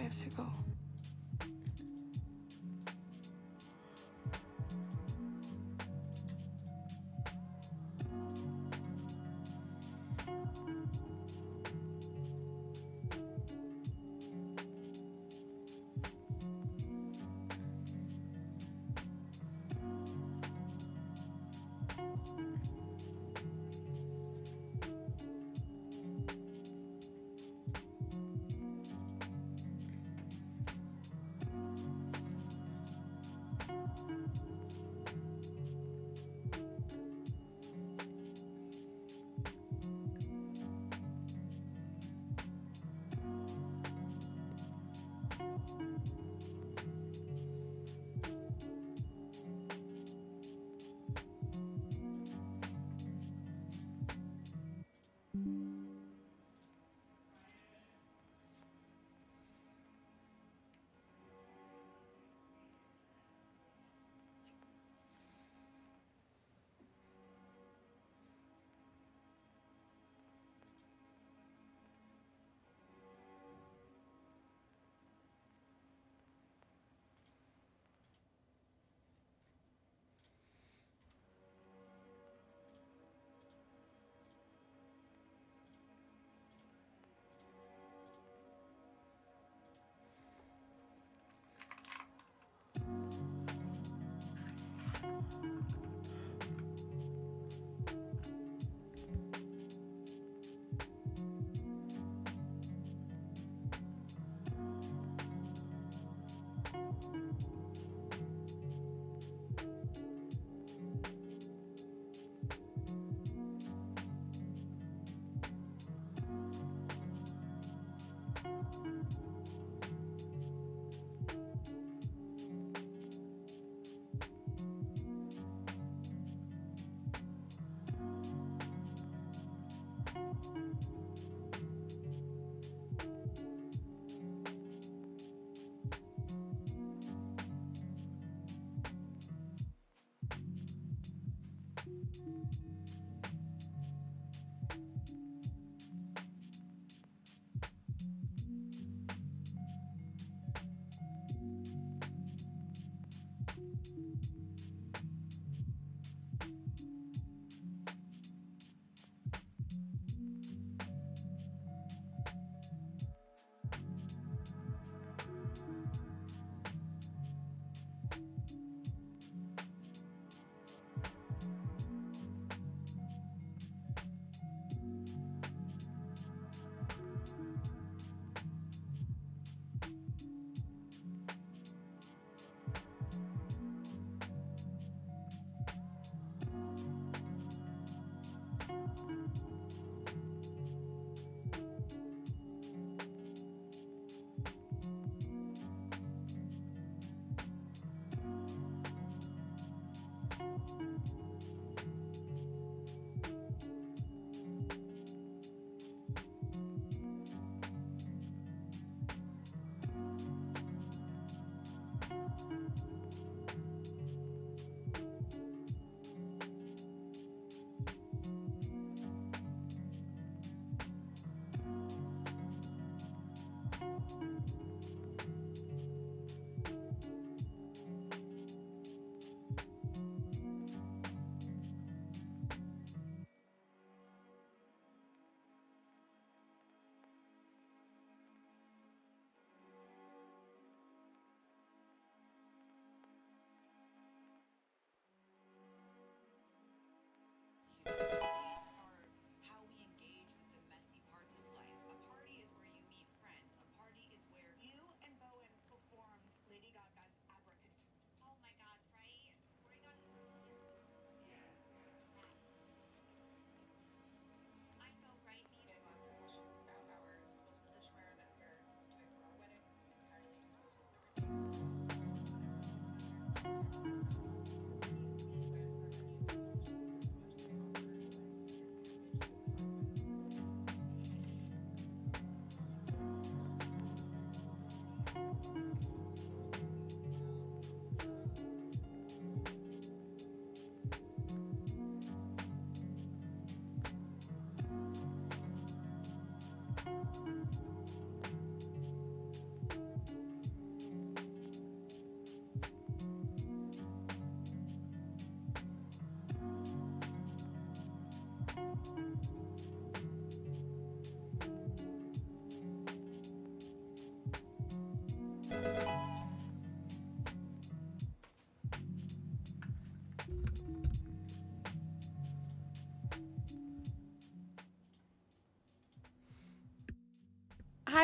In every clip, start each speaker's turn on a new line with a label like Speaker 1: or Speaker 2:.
Speaker 1: have to go.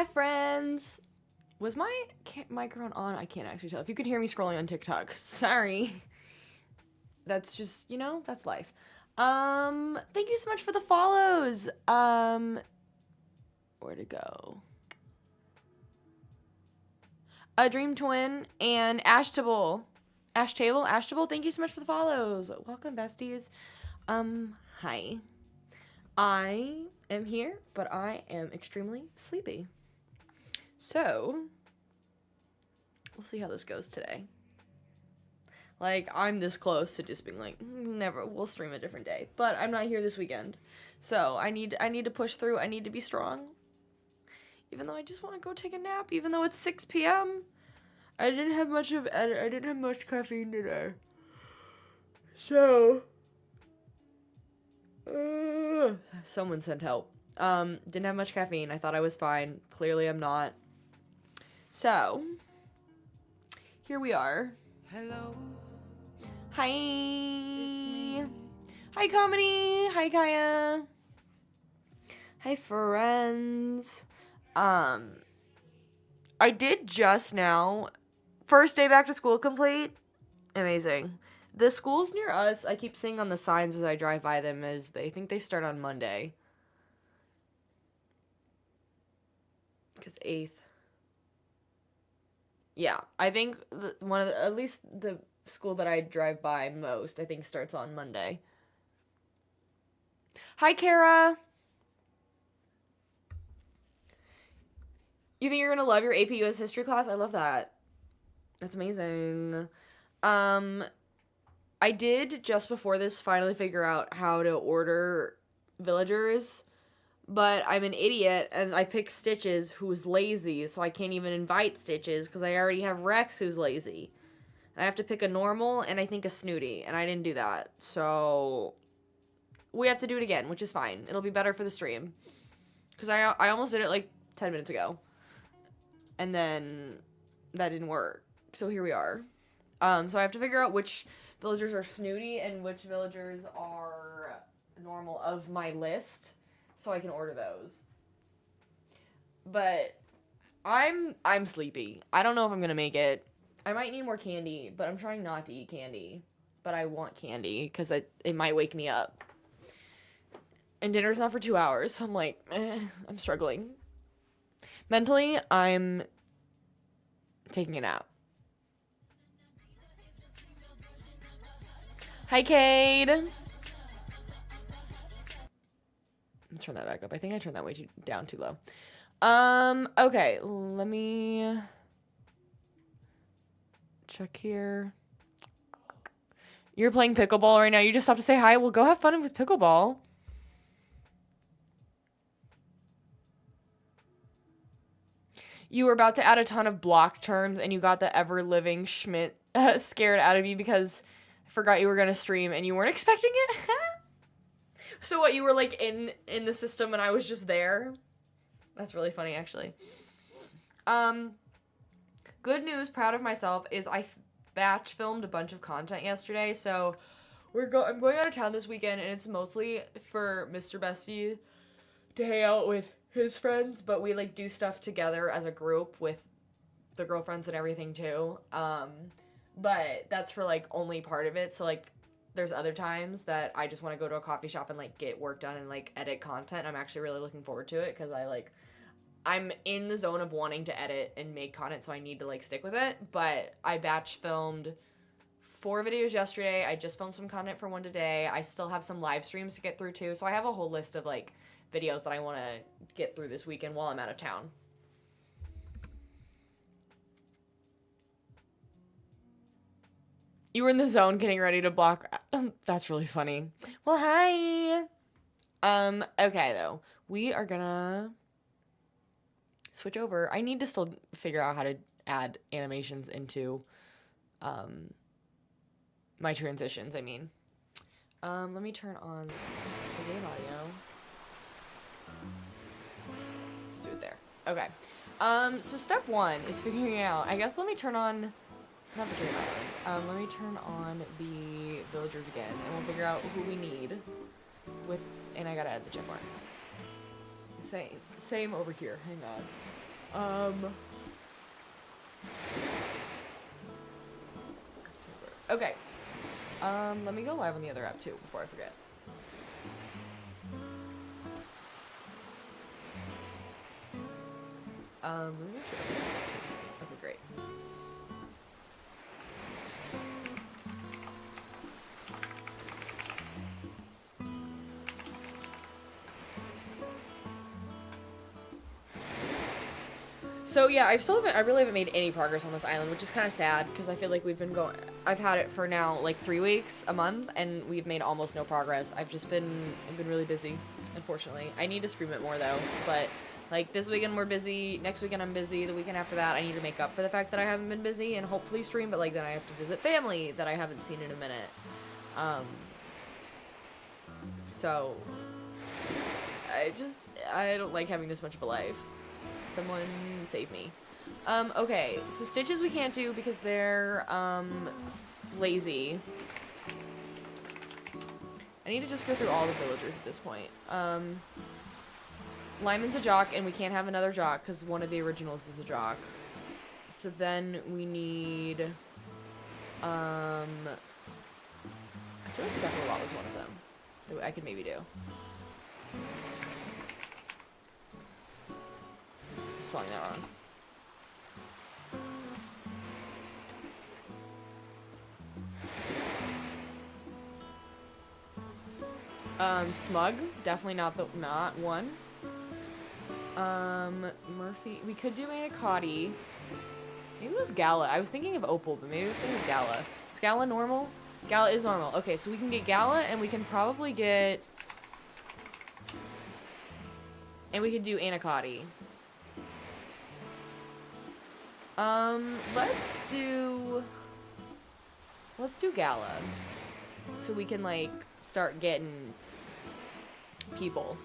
Speaker 1: Hi, friends. Was my microphone on? I can't actually tell. If you could hear me scrolling on TikTok, sorry. That's just, you know, that's life. Thank you so much for the follows. Where to go? A Dream Twin and Ashtable, thank you so much for the follows. Welcome, besties. Hi. I am here, but I am extremely sleepy. So, we'll see how this goes today. Like, I'm this close to just being like, never, we'll stream a different day. But I'm not here this weekend. So, I need to push through. I need to be strong. Even though I just want to go take a nap, even though it's 6 p.m. I didn't have much caffeine today. So, someone sent help. Didn't have much caffeine. I thought I was fine. Clearly I'm not. So, here we are.
Speaker 2: Hello.
Speaker 1: Hi. Hi, Comedy. Hi, Kaya. Hi, friends. I did just now. First day back to school complete. Amazing. The schools near us, I keep seeing on the signs as I drive by them, as they think they start on Monday. Because 8th. Yeah, I think at least the school that I drive by most, I think starts on Monday. Hi, Kara. You think you're gonna love your AP US history class? I love that. That's amazing. I did just before this finally figure out how to order villagers, but I'm an idiot and I picked Stitches, who's lazy, so I can't even invite Stitches because I already have Rex, who's lazy. I have to pick a normal and I think a snooty, and I didn't do that, so we have to do it again, which is fine. It'll be better for the stream because I almost did it like 10 minutes ago, and then that didn't work. So here we are. So I have to figure out which villagers are snooty and which villagers are normal of my list, so I can order those. But I'm sleepy. I don't know if I'm gonna make it. I might need more candy, but I'm trying not to eat candy. But I want candy because it might wake me up. And dinner's not for 2 hours, so I'm like, I'm struggling. Mentally, I'm taking a nap. Hi, Cade. Let's turn that back up. I think I turned that way down too low. Okay, let me check here. You're playing pickleball right now. You just have to say hi. Well, go have fun with pickleball. You were about to add a ton of block terms, and you got the ever-living Schmidt scared out of you because I forgot you were going to stream, and you weren't expecting it? So what, you were, like, in the system, and I was just there? That's really funny, actually. Good news, proud of myself, is I batch filmed a bunch of content yesterday, so I'm going out of town this weekend, and it's mostly for Mr. Bestie to hang out with his friends, but we, like, do stuff together as a group with the girlfriends and everything, too. But that's for, like, only part of it, so, like, there's other times that I just want to go to a coffee shop and, like, get work done and, like, edit content. I'm actually really looking forward to it, because I'm in the zone of wanting to edit and make content, so I need to, like, stick with it. But I batch filmed 4 videos yesterday. I just filmed some content for one today. I still have some live streams to get through, too. So I have a whole list of, like, videos that I want to get through this weekend while I'm out of town. You were in the zone getting ready to block. That's really funny. Well, hi. Okay, though. We are gonna switch over. I need to still figure out how to add animations into my transitions, I mean. Let me turn on the game audio. Let's do it there. Okay. So step 1 is figuring out, I guess let me turn on, not the Dream Island. Let me turn on the villagers again, and we'll figure out who we need with, and I gotta add the gym bar. Same over here, hang on. Okay. Let me go live on the other app too before I forget. Let me make sure. Okay, great. So yeah, I really haven't made any progress on this island, which is kind of sad because I feel like I've had it for now like 3 weeks, a month, and we've made almost no progress. I've been really busy, unfortunately. I need to stream it more though, but like this weekend we're busy, next weekend I'm busy, the weekend after that I need to make up for the fact that I haven't been busy and hopefully stream, but like then I have to visit family that I haven't seen in a minute. So I don't like having this much of a life. Someone save me. Okay, so Stitches we can't do because they're, lazy. I need to just go through all the villagers at this point. Lyman's a jock, and we can't have another jock because one of the originals is a jock. So then we need, I feel like Sephiroth was one of them that I could maybe do. Spelling that wrong. Smug, definitely not one. Murphy, we could do Manicotti. Maybe it was Gala. I was thinking of Opal, but maybe it was Gala. Is Gala normal? Gala is normal. Okay, so we can get Gala, and we can probably get... And we could do Anicotti. Let's do Gala. So we can, like, start getting people.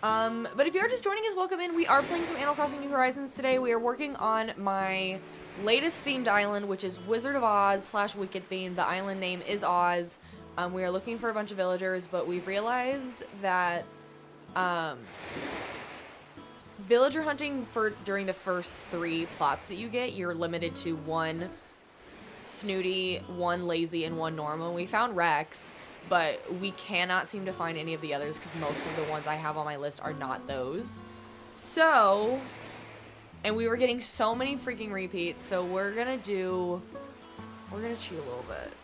Speaker 1: But if you're just joining us, welcome in. We are playing some Animal Crossing New Horizons today. We are working on my latest themed island, which is Wizard of Oz / Wicked themed. The island name is Oz. We are looking for a bunch of villagers, but we've realized that, villager hunting during the first 3 plots that you get, you're limited to 1 snooty, 1 lazy, and 1 normal. We found Rex, but we cannot seem to find any of the others because most of the ones I have on my list are not those. So, and we were getting so many freaking repeats, so we're gonna cheat a little bit.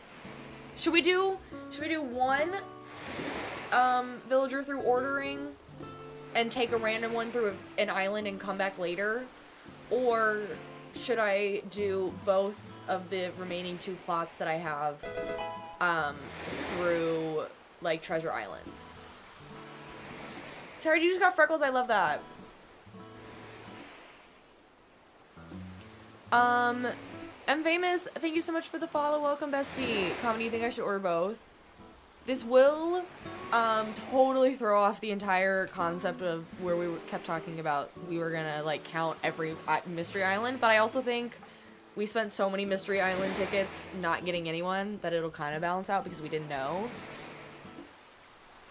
Speaker 1: Should we do 1 villager through ordering and take a random one through an island and come back later? Or should I do both of the remaining 2 plots that I have through, like, Treasure Islands? Terry, you just got freckles? I love that. I'm famous. Thank you so much for the follow. Welcome, bestie. Comment, do you think I should order both? This will totally throw off the entire concept of where we kept talking about we were gonna, like, count every Mystery Island, but I also think we spent so many Mystery Island tickets not getting anyone that it'll kind of balance out because we didn't know.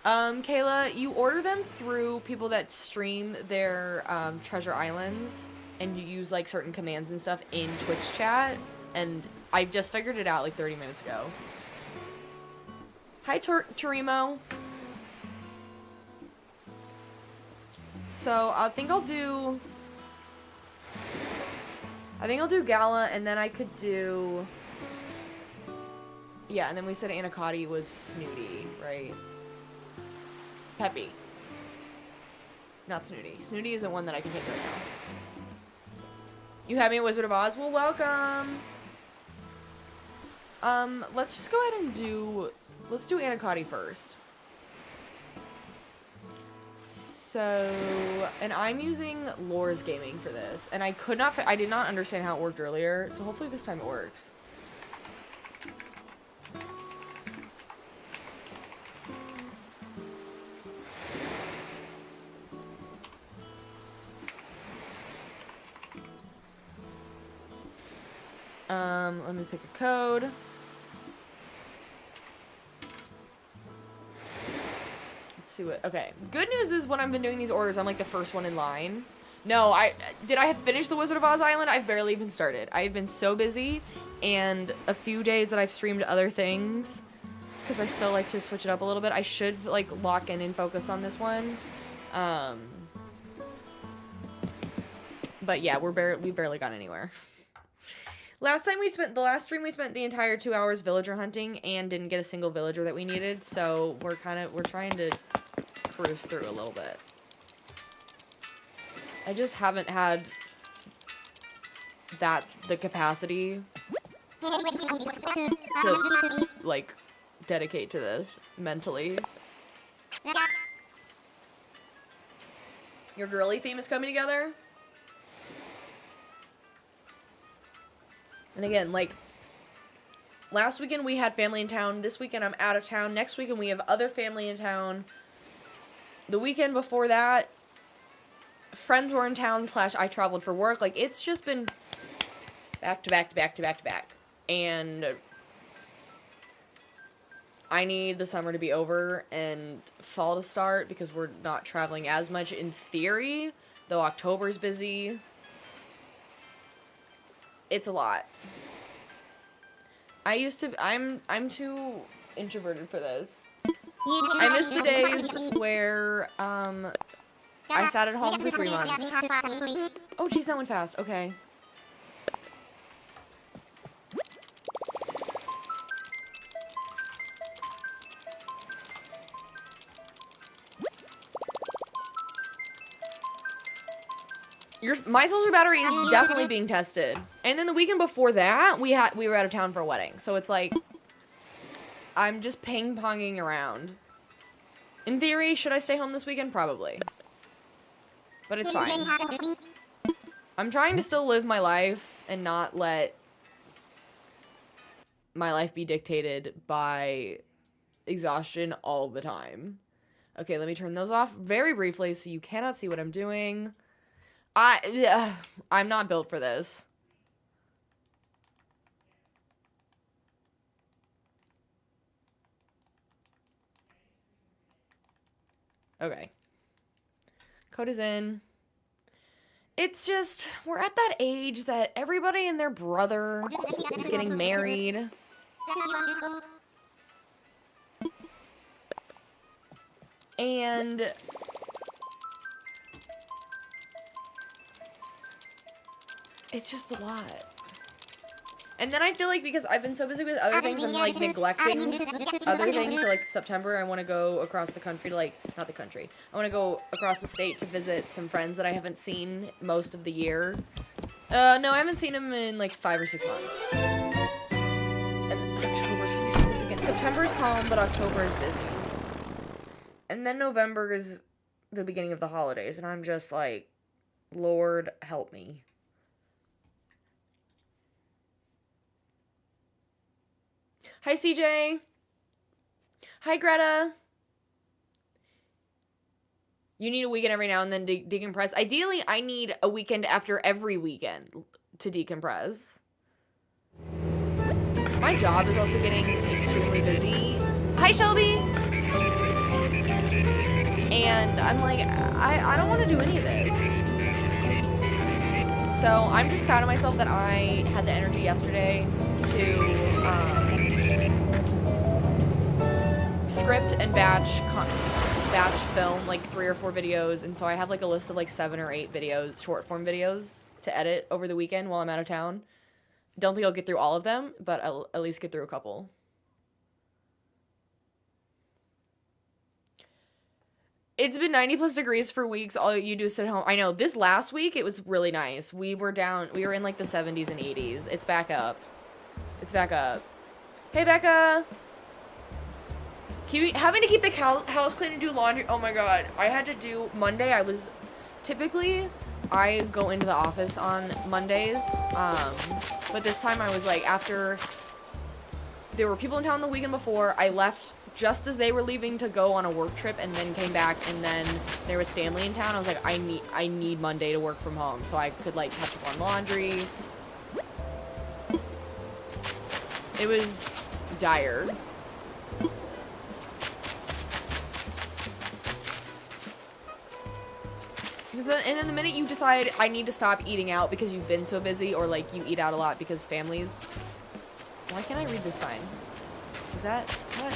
Speaker 1: Kayla, you order them through people that stream their Treasure Islands, and you use, like, certain commands and stuff in Twitch chat, and I've just figured it out like 30 minutes ago. Hi, Turimo. So, I think I'll do Gala, and then I could do... Yeah, and then we said Anicotti was Snooty, right? Peppy. Not Snooty. Snooty isn't one that I can take right now. You have me at Wizard of Oz? Well, welcome! Let's just go ahead and do... Let's do Anicotti first. So, and I'm using Lore's Gaming for this, and I did not understand how it worked earlier, so hopefully this time it works. Let me pick a code. see what, okay. Good news is when I've been doing these orders, I'm like the first one in line. No, did I have finished the Wizard of Oz Island? I've barely even started. I've been so busy, and a few days that I've streamed other things, because I still like to switch it up a little bit. I should, like, lock in and focus on this one. But yeah, we barely got anywhere. The last stream we spent the entire 2 hours villager hunting and didn't get a single villager that we needed, so we're trying to cruise through a little bit. I just haven't had the capacity to, like, dedicate to this mentally. Your girly theme is coming together? And again, like, last weekend we had family in town. This weekend I'm out of town. Next weekend we have other family in town. The weekend before that, friends were in town / I traveled for work. Like, it's just been back to back to back to back to back. And I need the summer to be over and fall to start because we're not traveling as much in theory, though October's busy. It's a lot. I'm too introverted for this. I miss the days where, I sat at home for 3 months. Oh, geez, that went fast. Okay. My solar battery is definitely being tested. And then the weekend before that, we were out of town for a wedding. So it's like, I'm just ping-ponging around. In theory, should I stay home this weekend? Probably. But it's fine. I'm trying to still live my life and not let my life be dictated by exhaustion all the time. Okay, let me turn those off very briefly so you cannot see what I'm doing. I'm not built for this. Okay. Code is in. It's just, we're at that age that everybody and their brother is getting married. And it's just a lot. And then I feel like because I've been so busy with other things, I'm like neglecting other things. So like September, I want to go across the country, like, not the country. I want to go across the state to visit some friends that I haven't seen most of the year. No, I haven't seen them in like 5 or 6 months. And October's busy again. September's calm, but October is busy. And then November is the beginning of the holidays, and I'm just like, Lord, help me. Hi, CJ. Hi, Greta. You need a weekend every now and then to decompress. Ideally, I need a weekend after every weekend to decompress. My job is also getting extremely busy. Hi, Shelby. And I'm like, I don't want to do any of this. So I'm just proud of myself that I had the energy yesterday to script and batch film like 3 or 4 videos, and so I have like a list of like 7 or 8 videos, short form videos to edit over the weekend while I'm out of town. Don't think I'll get through all of them, but I'll at least get through a couple. It's been 90+ degrees for weeks. All you do is sit home. I know, this last week it was really nice. We were in like the 70s and 80s. It's back up. It's back up. Hey, Becca! Having to keep the house clean and do laundry. Oh my god. I had to do Monday. Typically, I go into the office on Mondays. But this time I was like, after there were people in town the weekend before, I left just as they were leaving to go on a work trip, and then came back, and then there was family in town. I was like, I need Monday to work from home so I could like catch up on laundry. It was dire. and then the minute you decide I need to stop eating out because you've been so busy, or like you eat out a lot because families. Why can't I read this sign? Is that what?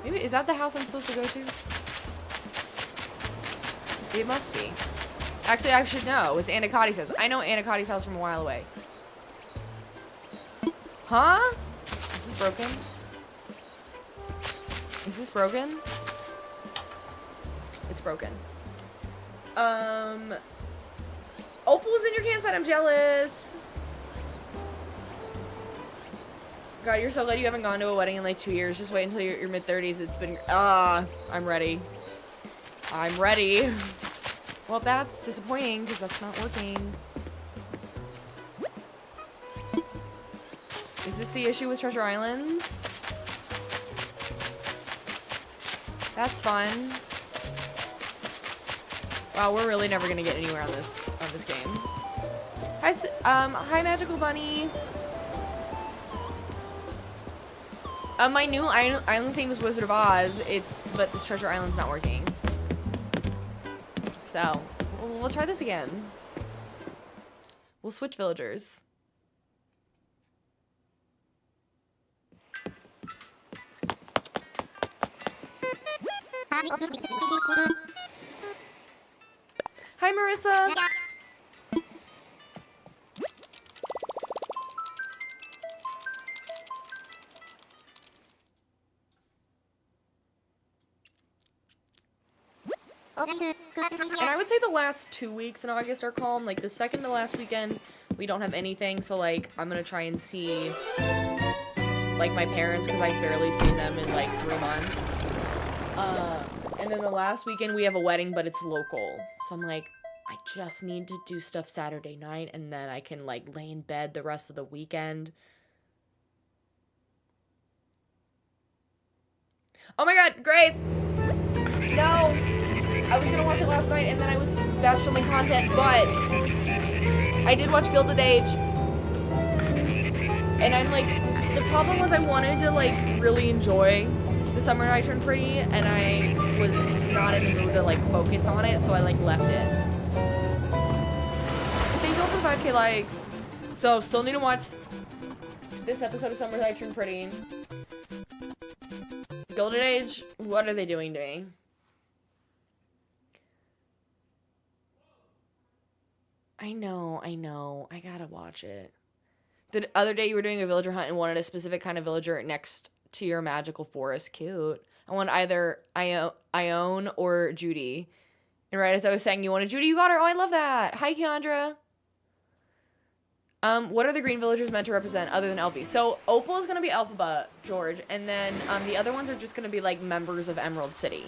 Speaker 1: Maybe is that the house I'm supposed to go to? It must be. Actually, I should know. It's Anacotti's house. I know Anacotti's house from a while away. Huh? Is this broken? Is this broken? It's broken. Opal's in your campsite. I'm jealous. God, you're so glad you haven't gone to a wedding in like 2 years. Just wait until your mid-30s. It's been... I'm ready. I'm ready. Well, that's disappointing because that's not working. Is this the issue with Treasure Island? That's fun. Wow, we're really never gonna get anywhere on this game. Hi, Magical Bunny. My new island theme is Wizard of Oz. But this Treasure Island's not working. So, we'll try this again. We'll switch villagers. Hi, Marissa. And I would say the last 2 weeks in August are calm. Like the second to last weekend, we don't have anything. So like, I'm gonna try and see like my parents because I've barely seen them in like 3 months. And then the last weekend we have a wedding, but it's local. So I'm like, I just need to do stuff Saturday night and then I can like lay in bed the rest of the weekend. Oh my God, Grace! No! I was gonna watch it last night and then I was batch filming content, but I did watch Gilded Age. And I'm like, the problem was I wanted to like really enjoy The Summer I Turned Pretty and I was not in the mood to like focus on it, so I like left it. But thank you all for the 5K likes. So still need to watch this episode of Summer I Turned Pretty. Gilded Age, what are they doing to me? I know. I gotta watch it. The other day you were doing a villager hunt and wanted a specific kind of villager next to your magical forest. Cute. I want either Ione or Judy. And right as I was saying you wanted Judy, you got her. Oh, I love that. Hi, Keandra. What are the green villagers meant to represent other than Elfie? So Opal is gonna be Elphaba, George, and then the other ones are just gonna be like members of Emerald City.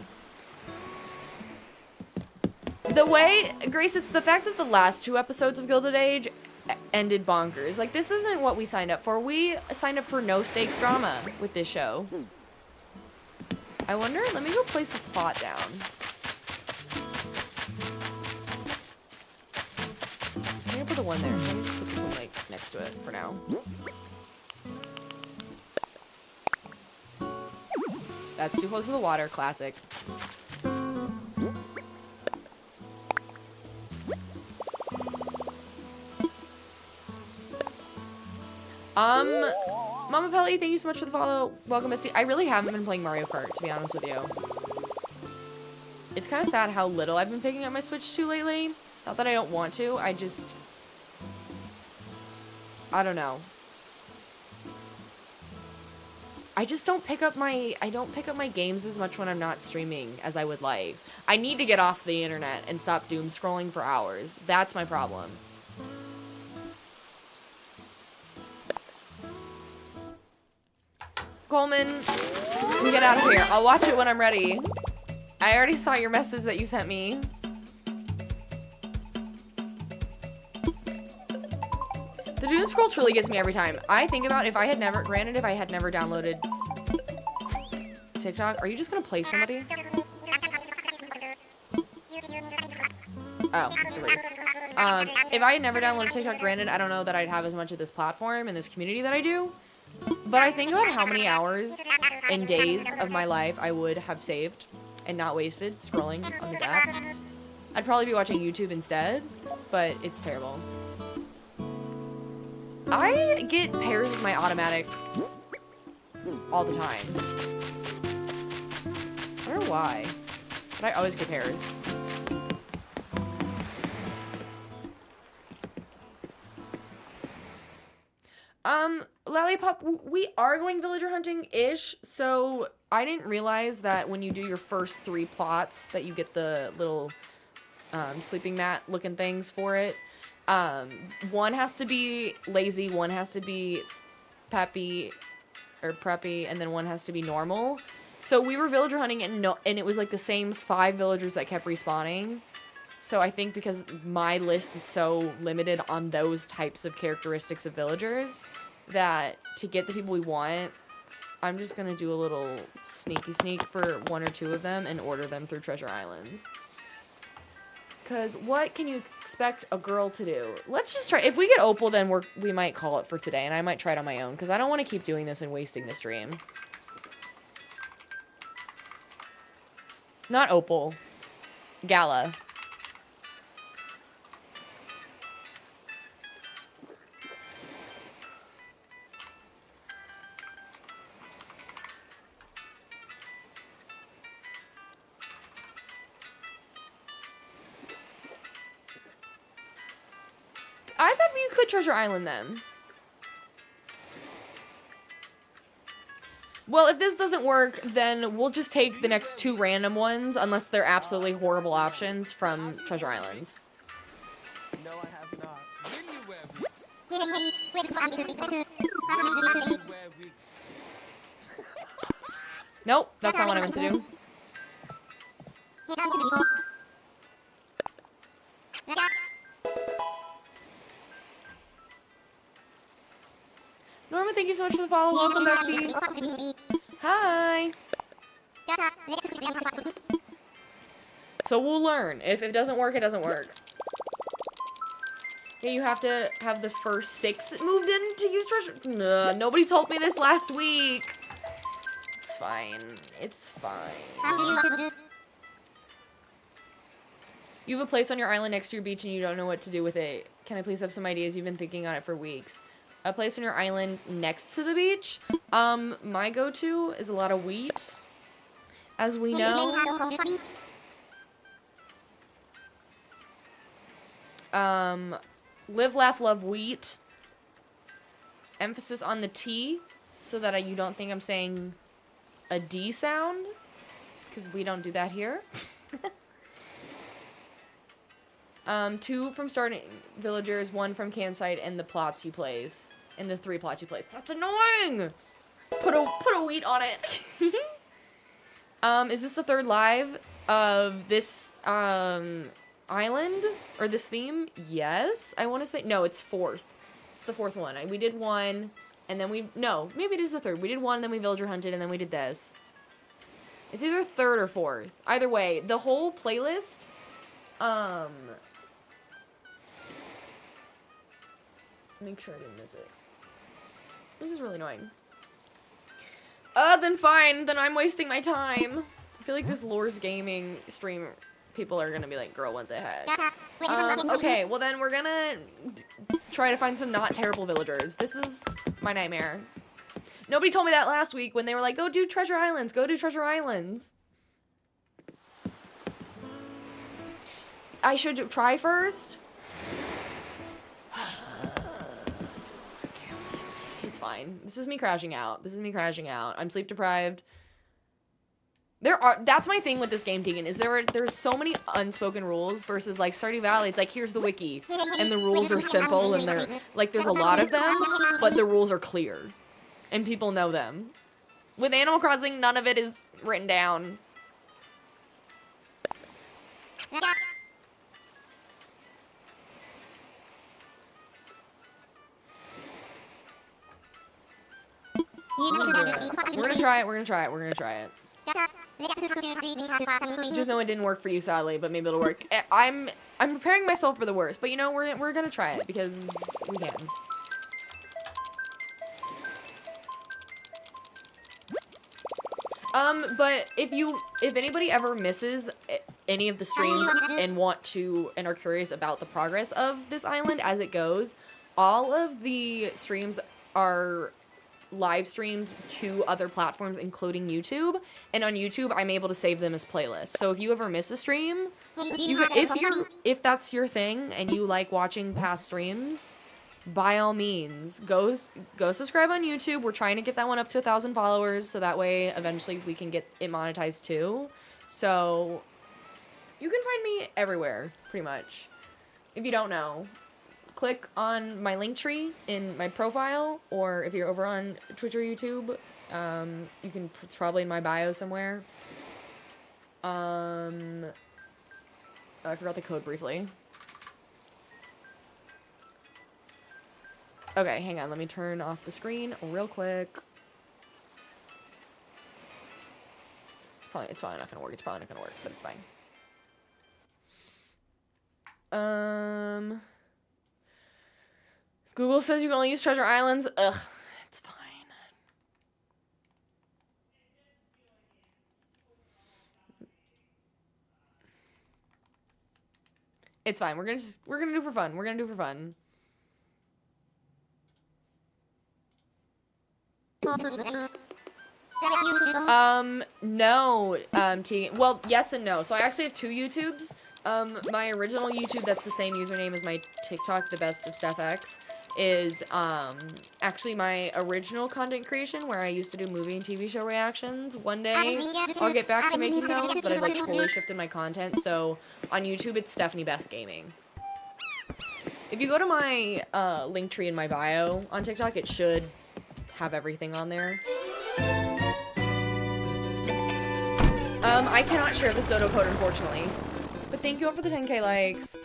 Speaker 1: The way, Grace, it's the fact that the last 2 episodes of Gilded Age ended bonkers. Like, this isn't what we signed up for. We signed up for no stakes drama with this show. I wonder, let me go place a plot down. I'm gonna put the one there, so let me just put this one, like, next to it for now. That's too close to the water, classic. Mama Pelly, thank you so much for the follow. Welcome, Misty. I really haven't been playing Mario Kart, to be honest with you. It's kind of sad how little I've been picking up my Switch to lately. Not that I don't want to, I don't know. I just don't pick up my games as much when I'm not streaming as I would like. I need to get off the internet and stop doom scrolling for hours. That's my problem. Coleman, get out of here. I'll watch it when I'm ready. I already saw your message that you sent me. The doom scroll truly gets me every time. I think about if I had never downloaded TikTok. Are you just gonna play somebody? Oh, it's deletes. If I had never downloaded TikTok, granted, I don't know that I'd have as much of this platform and this community that I do. But I think about how many hours and days of my life I would have saved and not wasted scrolling on this app. I'd probably be watching YouTube instead, but it's terrible. I get pears as my automatic all the time. I don't know why, but I always get pears. Lollipop, we are going villager hunting-ish, so I didn't realize that when you do your first 3 plots that you get the little sleeping mat looking things for it. One has to be lazy, one has to be peppy or preppy, and then one has to be normal. So we were villager hunting and it was like the same 5 villagers that kept respawning. So I think because my list is so limited on those types of characteristics of villagers that to get the people we want, I'm just gonna do a little sneaky sneak for 1 or 2 of them and order them through Treasure Islands. Because what can you expect a girl to do? Let's just try. If we get Opal, then we might call it for today, and I might try it on my own, because I don't want to keep doing this and wasting the stream. Not Opal. Gala. I thought we could Treasure Island them. Well, if this doesn't work, then we'll just take the next 2 random ones, unless they're absolutely horrible options from Treasure Islands.
Speaker 2: No, I have not.
Speaker 1: Nope, that's not what I meant to do. Norma, thank you so much for the follow. Welcome, bestie. Hi. So we'll learn. If it doesn't work, it doesn't work. Yeah, you have to have the first 6 moved in to use treasure. Nobody told me this last week. It's fine. It's fine. You have a place on your island next to your beach and you don't know what to do with it. Can I please have some ideas? You've been thinking on it for weeks. A place on your island next to the beach. My go-to is a lot of wheat, as we know. Live, laugh, love wheat. Emphasis on the T, so that you don't think I'm saying a D sound, because we don't do that here. 2 from starting villagers, 1 from campsite, and the plots you place. And the 3 plots you place. That's annoying! Put a wheat on it. Is this the 3rd live of this island? Or this theme? Yes, I want to say. No, it's 4th. It's the 4th one. We did 1, and then no, maybe it is the 3rd. We did 1, then we villager hunted, and then we did this. It's either 3rd or 4th. Either way, the whole playlist, make sure I didn't miss it. This is really annoying. Then fine. Then I'm wasting my time. I feel like this Lores Gaming stream, people are gonna be like, girl, what the heck? Okay, well then we're gonna try to find some not terrible villagers. This is my nightmare. Nobody told me that last week when they were like, go do Treasure Islands. Go do Treasure Islands. I should try first? It's fine. This is me crashing out. This is me crashing out. I'm sleep deprived. That's my thing with this game, Tegan, is there's so many unspoken rules versus like Stardew Valley. It's like, here's the wiki, and the rules are simple, and they're like, there's a lot of them, but the rules are clear, and people know them. With Animal Crossing, none of it is written down. We're gonna try it. We're gonna try it. We're gonna try it. Just know it didn't work for you, sadly, but maybe it'll work. I'm preparing myself for the worst, but you know, we're gonna try it because we can. But if anybody ever misses any of the streams and are curious about the progress of this island as it goes, all of the streams are live streamed to other platforms, including YouTube. And on YouTube, I'm able to save them as playlists. So if you ever miss a stream, if that's your thing and you like watching past streams, by all means, go subscribe on YouTube. We're trying to get that one up to 1,000 followers, so that way eventually we can get it monetized too. So you can find me everywhere, pretty much. If you don't know, click on my link tree in my profile, or if you're over on Twitch or YouTube, it's probably in my bio somewhere. Oh, I forgot the code briefly. Okay, hang on. Let me turn off the screen real quick. It's probably not gonna work. It's probably not gonna work, but it's fine. Google says you can only use treasure islands. Ugh, it's fine. It's fine. We're gonna do for fun. We're gonna do for fun. No, Tegan. Well, yes and no. So I actually have 2 YouTubes. My original YouTube, that's the same username as my TikTok, the best of Steph X, is, actually my original content creation where I used to do movie and TV show reactions. One day, I'll get back to making those, but I've, like, fully shifted my content. So on YouTube, it's Stephanie Best Gaming. If you go to my, link tree in my bio on TikTok, it should have everything on there. I cannot share this dodo code, unfortunately. But thank you all for the 10K likes.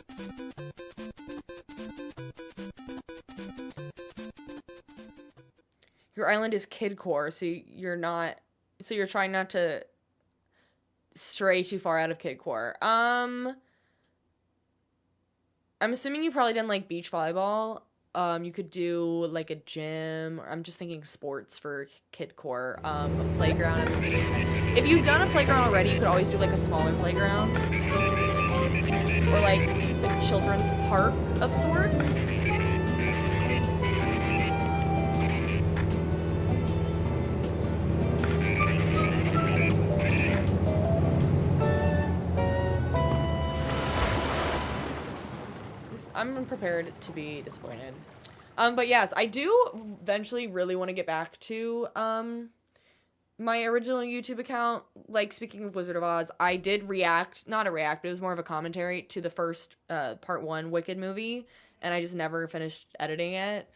Speaker 1: Your island is kidcore, so you're trying not to stray too far out of kidcore. I'm assuming you've probably done, like, beach volleyball. You could do, like, a gym, or I'm just thinking sports for kidcore. A playground, I'm assuming. If you've done a playground already, you could always do, like, a smaller playground. Or, like, a children's park of sorts. I'm unprepared to be disappointed. But yes, I do eventually really want to get back to, my original YouTube account. Like, speaking of Wizard of Oz, I did not a react, but it was more of a commentary to the first, part 1 Wicked movie, and I just never finished editing it.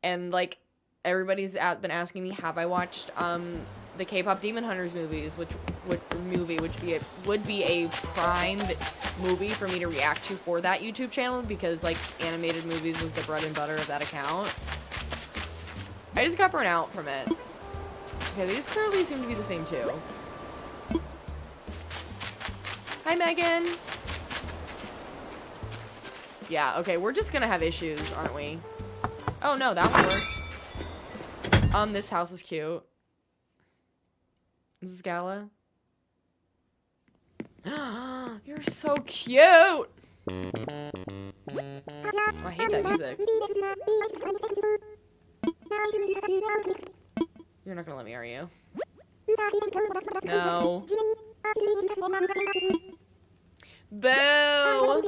Speaker 1: And, like, everybody's been asking me, have I watched, the K-pop Demon Hunters movies, which would be a primed movie for me to react to for that YouTube channel, because, like, animated movies was the bread and butter of that account. I just got burnt out from it. Okay, these currently seem to be the same too. Hi, Megan! Yeah, okay, we're just gonna have issues, aren't we? Oh no, that one worked. This house is cute. This is Gala. You're so cute! Oh, I hate that music. You're not gonna let me, are you? No. Boo!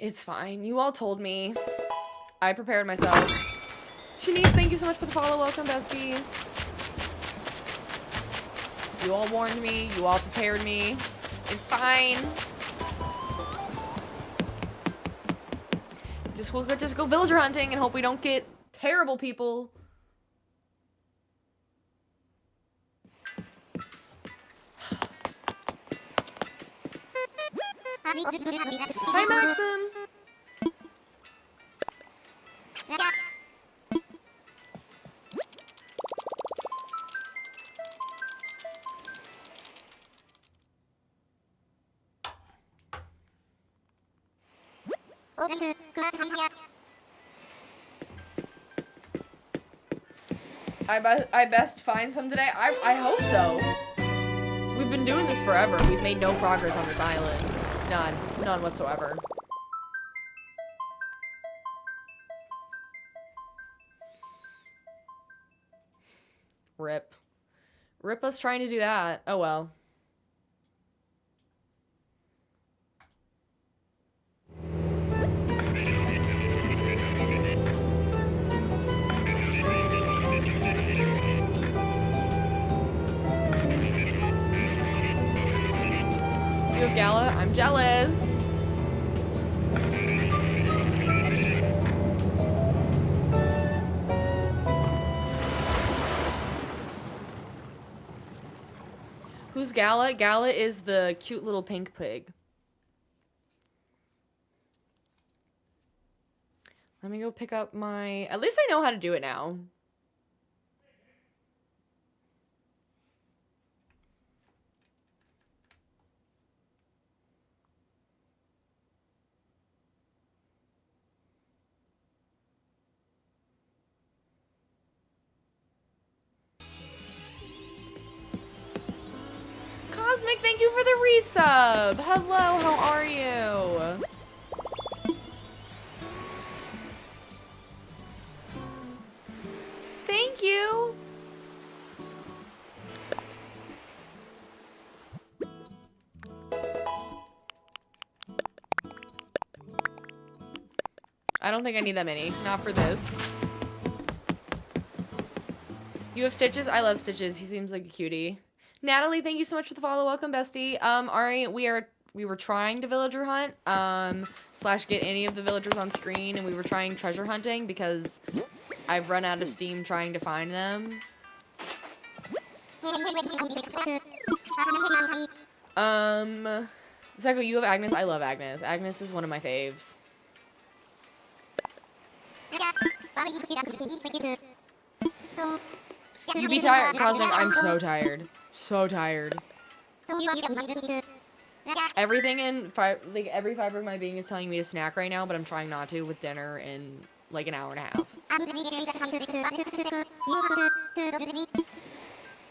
Speaker 1: It's fine. You all told me. I prepared myself. Shanice, thank you so much for the follow. Welcome, bestie. You all warned me. You all prepared me. It's fine. We'll just go villager hunting and hope we don't get terrible people. Hi, Maxim. I best find some today. I hope so. We've been doing this forever. We've made no progress on this island. None whatsoever. Rip. Rip us trying to do that. Oh well. You have Gala? I'm jealous. Who's Gala? Gala is the cute little pink pig. Let me go pick up my... At least I know how to do it now. Cosmic, thank you for the resub. Hello, how are you? Thank you. I don't think I need that many. Not for this. You have Stitches? I love Stitches. He seems like a cutie. Natalie, thank you so much for the follow. Welcome, bestie. Ari, we were trying to villager hunt, slash get any of the villagers on screen, and we were trying treasure hunting because I've run out of steam trying to find them. Psycho, you have Agnes? I love Agnes. Agnes is one of my faves. You be tired, Cosmic? I'm so tired. So tired. Everything in like every fiber of my being is telling me to snack right now, but I'm trying not to with dinner in like an hour and a half.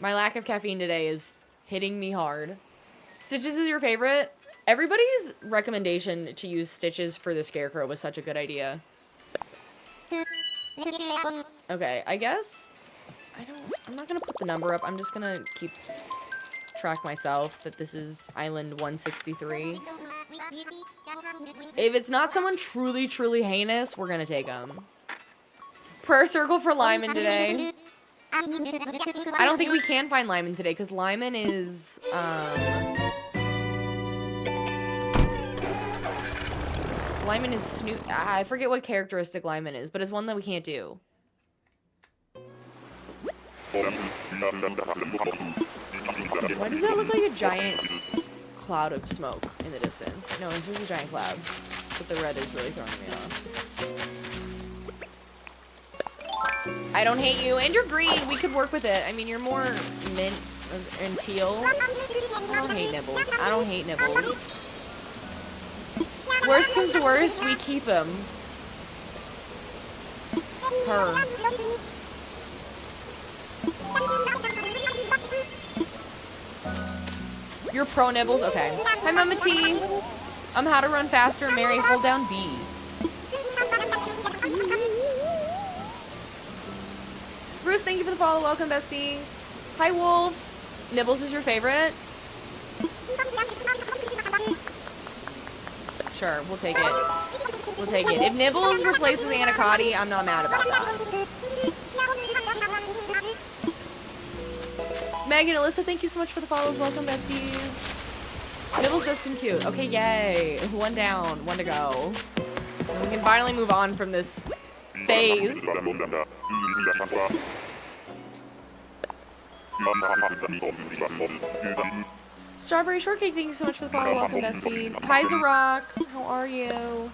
Speaker 1: My lack of caffeine today is hitting me hard. Stitches is your favorite? Everybody's recommendation to use Stitches for the Scarecrow was such a good idea. Okay, I guess I'm not gonna put the number up. I'm just gonna keep track myself that this is Island 163. If it's not someone truly, truly heinous, we're gonna take them. Prayer circle for Lyman today. I don't think we can find Lyman today because Lyman is Lyman is Snoot. I forget what characteristic Lyman is, but it's one that we can't do. Why does that look like a giant cloud of smoke in the distance? No, it's just a giant cloud, but the red is really throwing me off. I don't hate you, and you're green. We could work with it. I mean, you're more mint and teal. I don't hate Nibbles. I don't hate Nibbles. Worst comes to worst, we keep him. Her. You're pro Nibbles? Okay. Hi, Mama T. How to run faster, Mary. Hold down B. Bruce, thank you for the follow. Welcome, bestie. Hi, Wolf. Nibbles is your favorite? Sure, we'll take it. We'll take it. If Nibbles replaces Anacotti, I'm not mad about that. Megan, Alyssa, thank you so much for the follows. Welcome, besties. Nibbles does seem cute. Okay, yay. One down, one to go. And we can finally move on from this phase. Strawberry Shortcake, thank you so much for the follow. Welcome, bestie. Hi, Zarok. How are you?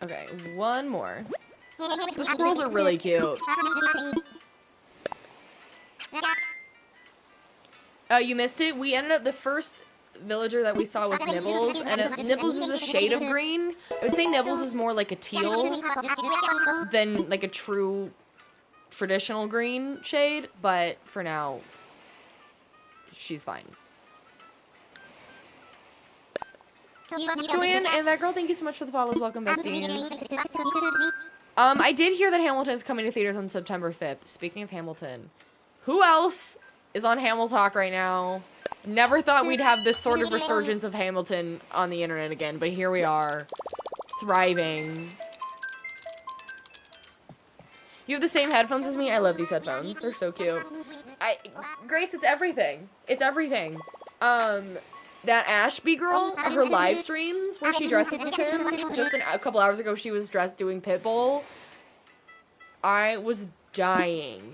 Speaker 1: Okay, one more. The squirrels are really cute. You missed it. We ended up, the first villager that we saw was Nibbles, and Nibbles is a shade of green. I would say Nibbles is more like a teal than like a true traditional green shade, but for now, she's fine. Joanne and that girl, thank you so much for the follows. Welcome, besties. I did hear that Hamilton is coming to theaters on September 5th. Speaking of Hamilton, who else is on Hamiltalk right now? Never thought we'd have this sort of resurgence of Hamilton on the internet again, but here we are, thriving. You have the same headphones as me? I love these headphones. They're so cute. Grace, it's everything. It's everything. That Ashby girl, her live streams where she dresses as him, just a couple hours ago she was dressed doing Pitbull. I was dying.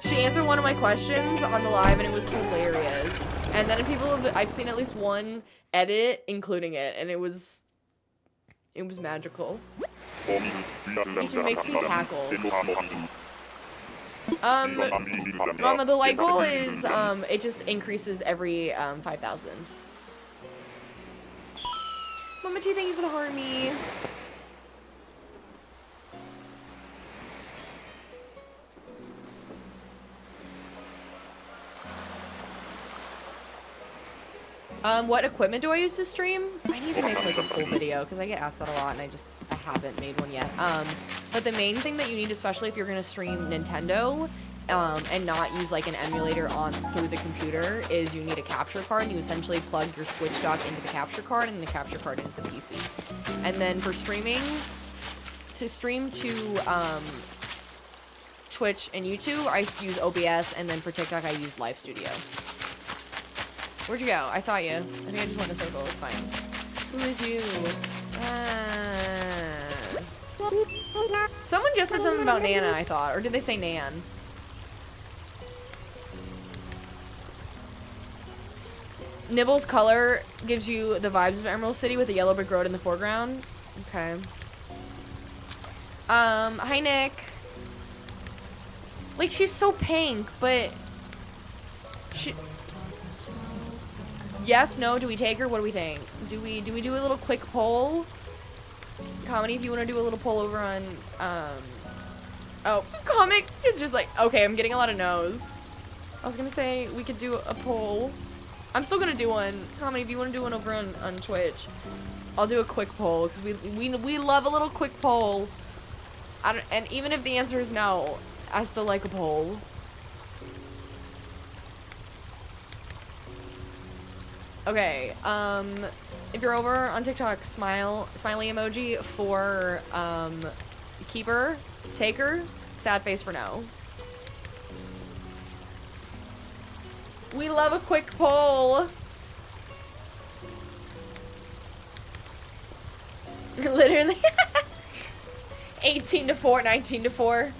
Speaker 1: She answered one of my questions on the live and it was hilarious. And then I've seen at least one edit including it and it was magical. She makes me cackle. Mama, the light goal is, it just increases every, 5,000. Mama T, thank you for the heart me. What equipment do I use to stream? I need to make like a full video because I get asked that a lot and I haven't made one yet. But the main thing that you need, especially if you're gonna stream Nintendo, and not use like an emulator through the computer, is you need a capture card. You essentially plug your Switch dock into the capture card and the capture card into the PC. And then for streaming, to stream to Twitch and YouTube, I use OBS, and then for TikTok, I use Live Studio. Where'd you go? I saw you. I think I just went in a circle. It's fine. Who is you? Someone just said something about Nana, I thought. Or did they say Nan? Nibbles color gives you the vibes of Emerald City with a yellow brick road in the foreground. Okay. Hi, Nick. Like, she's so pink, but... Yes, no, do we take her? What do we think? Do we do a little quick poll? Comedy, if you want to do a little poll over on, oh, comic is just like, okay, I'm getting a lot of no's. I was gonna say we could do a poll. I'm still gonna do one. Comedy, if you want to do one over on Twitch, I'll do a quick poll, because we love a little quick poll. And even if the answer is no, I still like a poll. Okay, if you're over on TikTok, smiley emoji for, keeper, taker, sad face for no. We love a quick poll. Literally. 18 to 4, 19 to 4.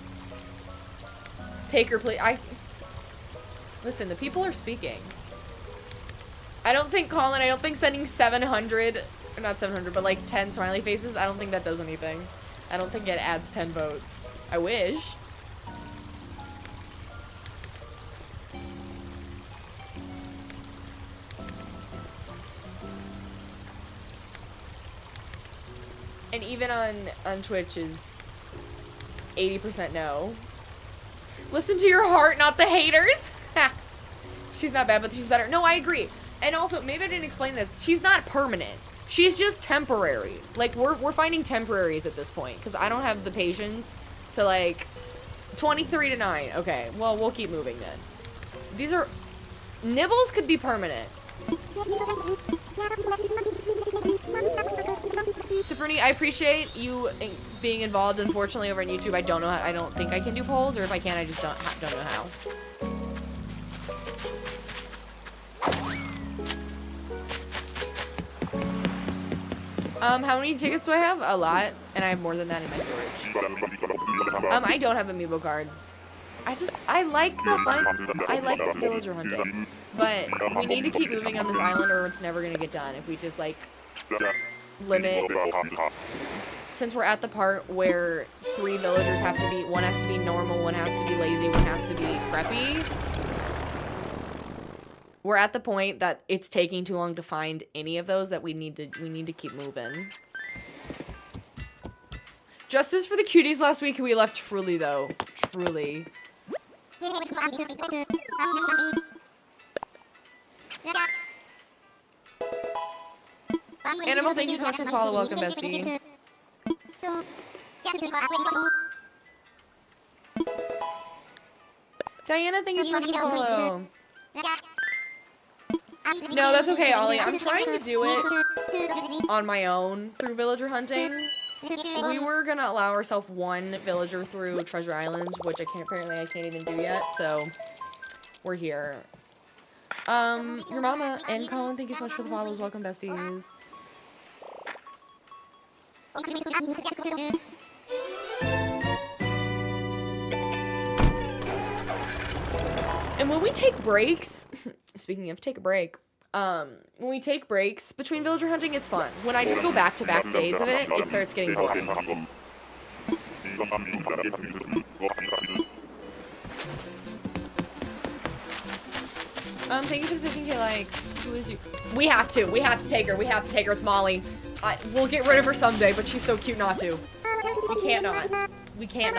Speaker 1: Taker, please. Listen, the people are speaking. I don't think sending 700, or not 700, but like 10 smiley faces, I don't think that does anything. I don't think it adds 10 votes. I wish. And even on Twitch is 80% no. Listen to your heart, not the haters. She's not bad, but she's better. No, I agree. And also, maybe I didn't explain this. She's not permanent. She's just temporary. Like, we're finding temporaries at this point. Because I don't have the patience to, like... 23 to 9. Okay, well, we'll keep moving then. These are... Nibbles could be permanent. Sabrina, I appreciate you being involved. Unfortunately, over on YouTube, I don't think I can do polls. Or if I can, I just don't know how. How many tickets do I have? A lot, and I have more than that in my storage. I don't have amiibo cards. I like the villager hunting, but we need to keep moving on this island or it's never gonna get done if we just, like, limit since we're at the part where 3 villagers have to be, one has to be normal, one has to be lazy, one has to be preppy. We're at the point that it's taking too long to find any of those that we need to keep moving. Justice for the cuties last week, we left truly though. Truly. Animal, thank you so much for the follow. Welcome, bestie. Diana, thank you so much for the follow. No, that's okay, Ollie. I'm trying to do it on my own through villager hunting. We were gonna allow ourselves 1 villager through Treasure Islands, which apparently I can't even do yet, so we're here. Your mama and Colin, thank you so much for the follows. Welcome, besties. And when we take breaks, speaking of take a break, when we take breaks between villager hunting, it's fun. When I just go back-to-back days of it, it starts getting boring. Thank you for the 15K likes. Who is you? We have to take her. It's Molly. We'll get rid of her someday, but she's so cute not to. We can't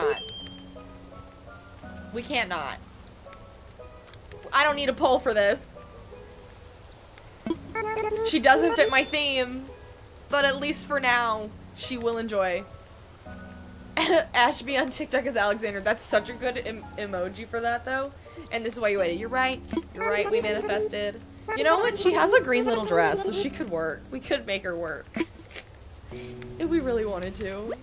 Speaker 1: not. I don't need a poll for this. She doesn't fit my theme, but at least for now, she will enjoy. Ashby on TikTok is Alexander. That's such a good emoji for that, though. And this is why you waited. You're right. We manifested. You know what? She has a green little dress, so she could work. We could make her work. If we really wanted to.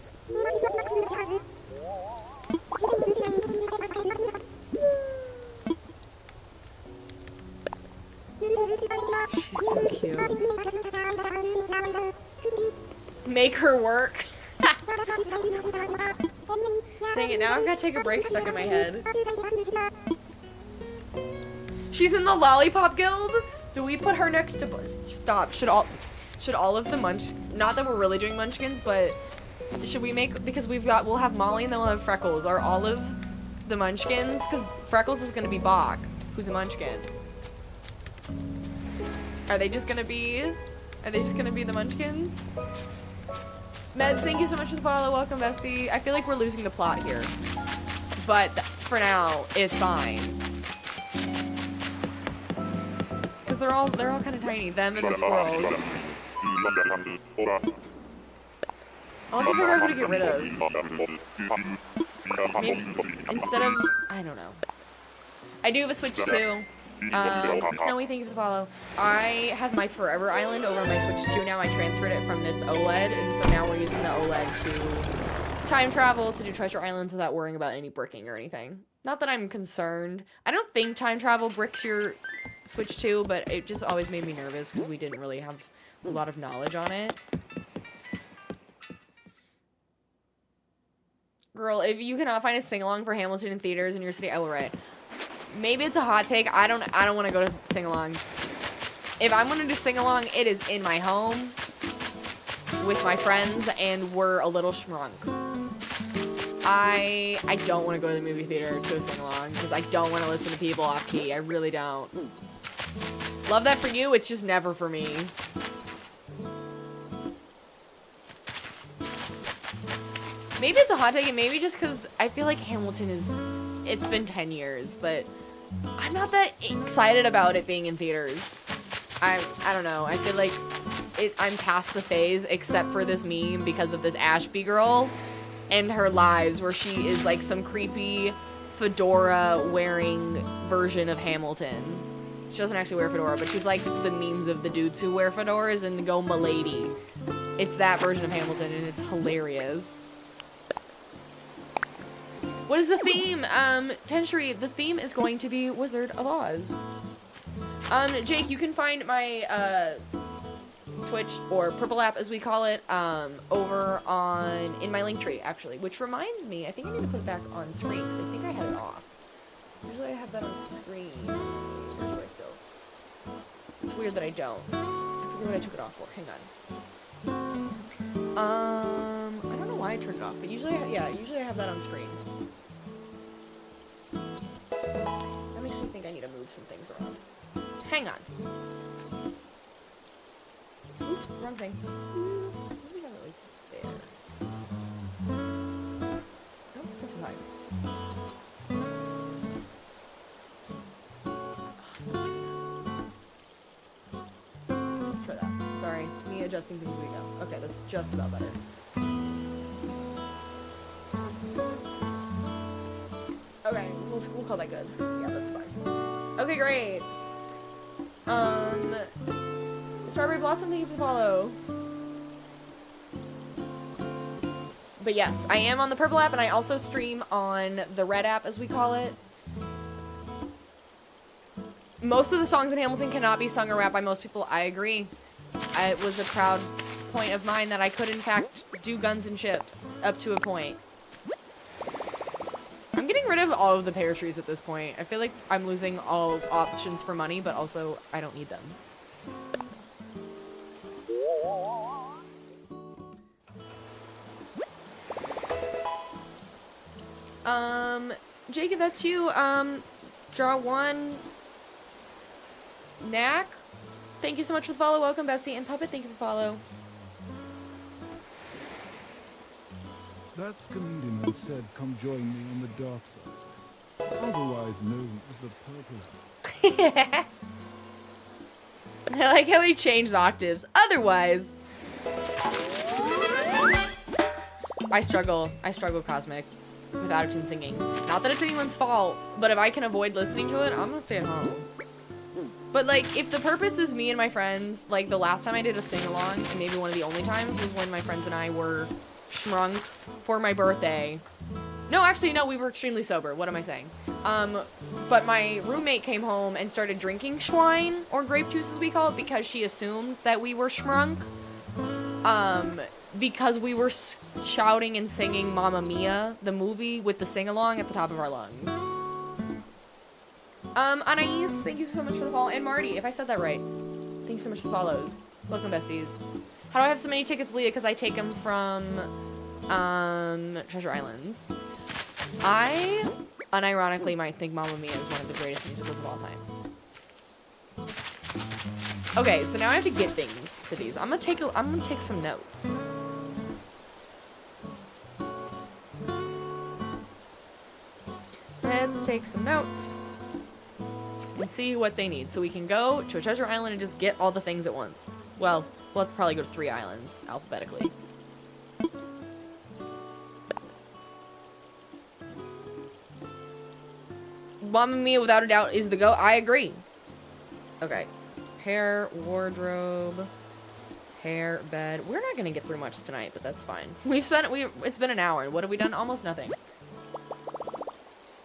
Speaker 1: She's so cute. Make her work. Dang it, now I've got to take a break stuck in my head. She's in the Lollipop Guild? Do we put her next to... Stop. Should all of the not that we're really doing munchkins, but should we make... Because we'll have Molly and then we'll have Freckles. Are all of the munchkins? Because Freckles is going to be Bach, who's a munchkin. Are they just gonna be the munchkins? Meds, thank you so much for the follow. Welcome, bestie. I feel like we're losing the plot here. But for now, it's fine. Because they're all kind of tiny. Them and the squirrels. I want to figure out who to get rid of. Maybe instead of... I don't know. I do have a Switch too. Snowy, thank you for the follow. I have my Forever Island over on my Switch 2 now. I transferred it from this OLED, and so now we're using the OLED to time travel, to do Treasure Islands without worrying about any bricking or anything. Not that I'm concerned. I don't think time travel bricks your Switch 2, but it just always made me nervous because we didn't really have a lot of knowledge on it. Girl, if you cannot find a sing-along for Hamilton in theaters in your city, I will write it. Maybe it's a hot take. I don't want to go to sing-alongs. If I'm going to do sing-along, it is in my home with my friends, and we're a little shrunk. I don't want to go to the movie theater to a sing-along because I don't want to listen to people off key. I really don't. Love that for you. It's just never for me. Maybe it's a hot take, and maybe just because I feel like Hamilton is... It's been 10 years, but I'm not that excited about it being in theaters. I don't know. I feel like I'm past the phase, except for this meme because of this Ashby girl and her lives, where she is like some creepy fedora-wearing version of Hamilton. She doesn't actually wear a fedora, but she's like the memes of the dudes who wear fedoras and go "Milady." It's that version of Hamilton, and it's hilarious. What is the theme? Tenshri, the theme is going to be Wizard of Oz. Jake, you can find my, Twitch, or Purple app as we call it, over in my link tree, actually. Which reminds me, I think I need to put it back on screen, because I think I had it off. Usually I have that on screen. Or do I still? It's weird that I don't. I forget what I took it off for. Hang on. I don't know why I turned it off, but usually I have that on screen. That makes me think I need to move some things around. Hang on. Oop, wrong thing. What do we have it like there? Nope, it's too high. Let's try that. Sorry, me adjusting things as we go. Okay, that's just about better. Okay, we'll call that good. Yeah, that's fine. Okay, great. Strawberry Blossom, thank you for the follow. But yes, I am on the Purple app, and I also stream on the Red app, as we call it. Most of the songs in Hamilton cannot be sung or rapped by most people. I agree. It was a proud point of mine that I could, in fact, do Guns and Chips up to a point. I'm getting rid of all of the pear trees at this point. I feel like I'm losing all options for money, but also I don't need them. Jake, if that's you, draw one. Knack, thank you so much for the follow. Welcome, Bestie. And Puppet, thank you for the follow.
Speaker 3: That comedian has said, come join me on the dark side, otherwise known as the Purple.
Speaker 1: I like how he changed octaves. Otherwise, I struggle, Cosmic, with out-of-tune singing. Not that it's anyone's fault, but if I can avoid listening to it, I'm gonna stay at home. But, like, if the purpose is me and my friends, like, the last time I did a sing-along, and maybe one of the only times, was when my friends and I were shrunk for my birthday. No, actually, no, we were extremely sober. What am I saying? But my roommate came home and started drinking Schwein, or grape juice as we call it, because she assumed that we were shrunk. Because we were shouting and singing Mamma Mia, the movie, with the sing-along at the top of our lungs. Anais, thank you so much for the follow. And Marty, if I said that right. Thank you so much for the follows. Welcome, besties. How do I have so many tickets, Leah? Because I take them from, Treasure Islands. I, unironically, might think Mamma Mia is one of the greatest musicals of all time. Okay, so now I have to get things for these. I'm gonna take some notes. Let's take some notes and see what they need, so we can go to a treasure island and just get all the things at once. Well, we'll have to probably go to 3 islands alphabetically. Mamma Mia, without a doubt, is the go. I agree. Okay. Hair, wardrobe, hair, bed. We're not gonna get through much tonight, but that's fine. It's been an hour, and what have we done? Almost nothing.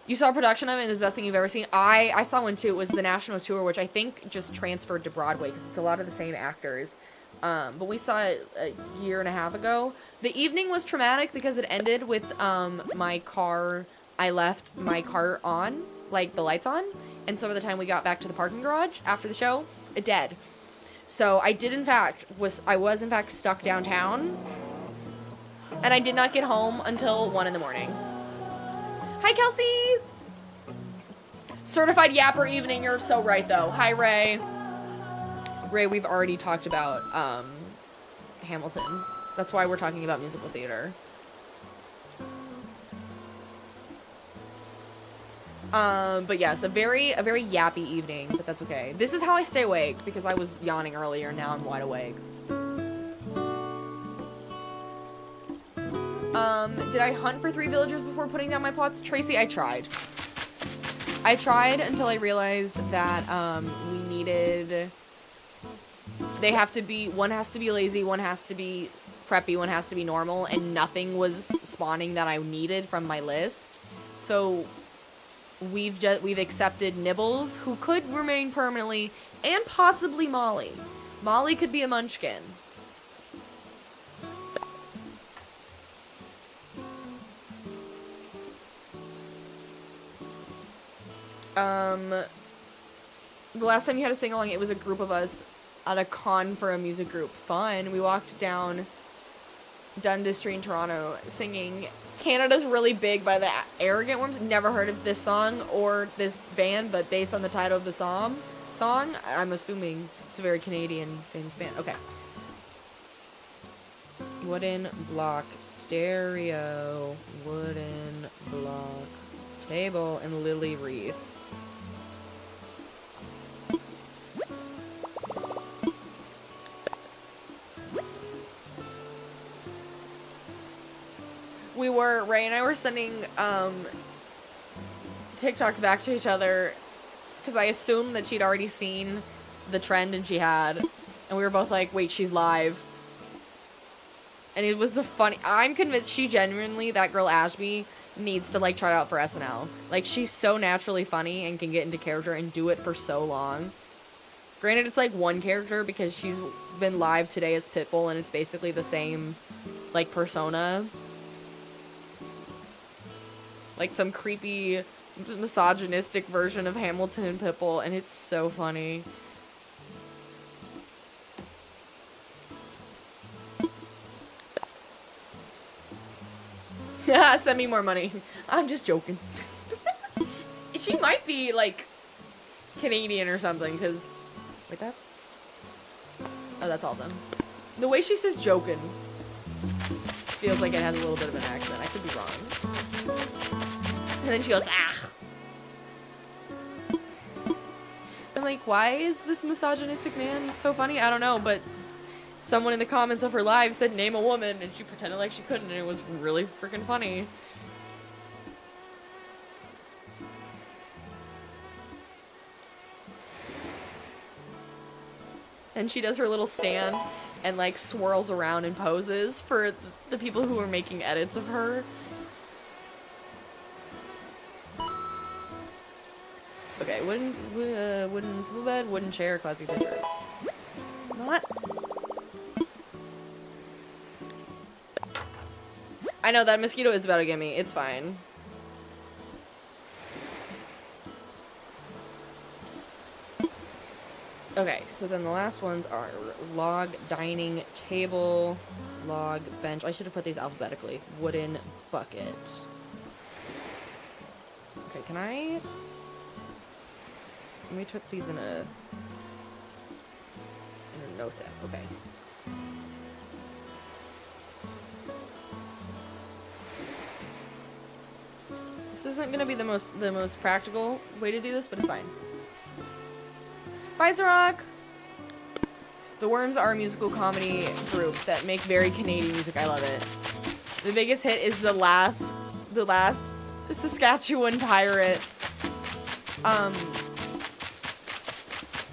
Speaker 1: You saw a production of it, and it's the best thing you've ever seen. I saw one too. It was the national tour, which I think just transferred to Broadway because it's a lot of the same actors. But we saw it a year and a half ago. The evening was traumatic because it ended with my car. I left my car on, like the lights on, and so by the time we got back to the parking garage after the show, it dead. So I was in fact stuck downtown, and I did not get home until 1 in the morning. Hi, Kelsey! Certified Yapper evening, you're so right, though. Hi, Ray. Ray, we've already talked about, Hamilton. That's why we're talking about musical theater. But yes, a very yappy evening, but that's okay. This is how I stay awake, because I was yawning earlier, and now I'm wide awake. Did I hunt for 3 villagers before putting down my plots? Tracy, I tried. I tried until I realized that, we needed... one has to be lazy, one has to be preppy, one has to be normal, and nothing was spawning that I needed from my list. So, we've accepted Nibbles, who could remain permanently, and possibly Molly. Molly could be a munchkin. The last time you had a sing-along, it was a group of us at a con for a music group. Fun. We walked down Dundustry in Toronto singing Canada's Really Big by the Arrogant Worms. Never heard of this song or this band, but based on the title of the song, I'm assuming it's a very Canadian famous band. Okay. Wooden block stereo, wooden block table, and lily wreath. Ray and I were sending TikToks back to each other because I assumed that she'd already seen the trend and she had, and we were both like, wait, she's live. And it was I'm convinced she genuinely, that girl Ashby, needs to like try out for SNL. Like, she's so naturally funny and can get into character and do it for so long. Granted, it's like one character because she's been live today as Pitbull and it's basically the same like persona. Like some creepy misogynistic version of Hamilton and Pitbull, and it's so funny. Yeah, send me more money. I'm just joking. She might be like Canadian or something, because wait, that's all of them. The way she says joking feels like it has a little bit of an accent. I could be wrong. And then she goes, ah. I'm like, why is this misogynistic man so funny? I don't know, but someone in the comments of her live said name a woman, and she pretended like she couldn't, and it was really freaking funny. And she does her little stand and like swirls around and poses for the people who are making edits of her. Okay, wooden simple bed, wooden chair, classic picture. Not. I know that mosquito is about to get me. It's fine. Okay, so then the last ones are log dining table, log bench. I should have put these alphabetically. Wooden bucket. Okay, can I? Let me put these in a notes app. Okay. This isn't gonna be the most practical way to do this, but it's fine. Bye, Zarok! The Worms are a musical comedy group that make very Canadian music. I love it. The biggest hit is the last Saskatchewan pirate.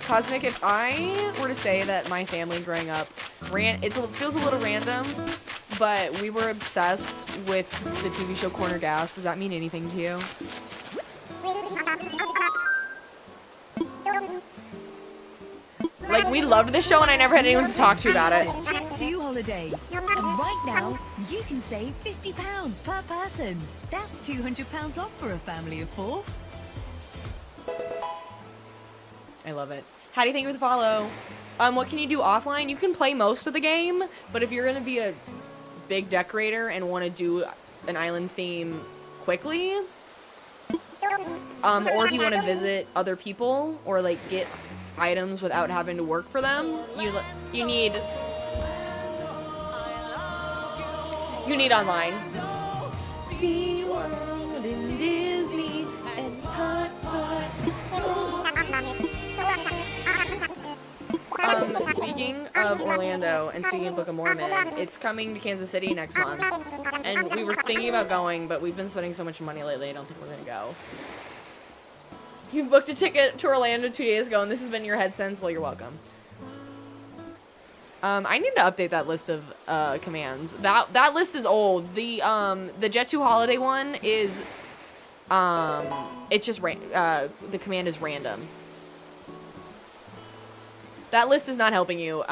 Speaker 1: Cosmic, if I were to say that my family growing up it feels a little random, but we were obsessed with the TV show Corner Gas. Does that mean anything to you? Like, we loved this show and I never had anyone to talk to about it.
Speaker 4: Jet2 holiday. Right now, you can save £50 per person. That's £200 off for a family of 4.
Speaker 1: I love it. How do you think with the follow? What can you do offline? You can play most of the game, but if you're gonna be a big decorator and want to do an island theme quickly, or if you want to visit other people or like get items without having to work for them, you need online. SeaWorld and Disney and Putt speaking of Orlando and speaking of Book of Mormon, it's coming to Kansas City next month, and we were thinking about going, but we've been spending so much money lately, I don't think we're gonna go. You've booked a ticket to Orlando 2 days ago, and this has been your head since. Well, you're welcome. I need to update that list of commands. That list is old. The Jet2 holiday one is it's just the command is random. That list is not helping you.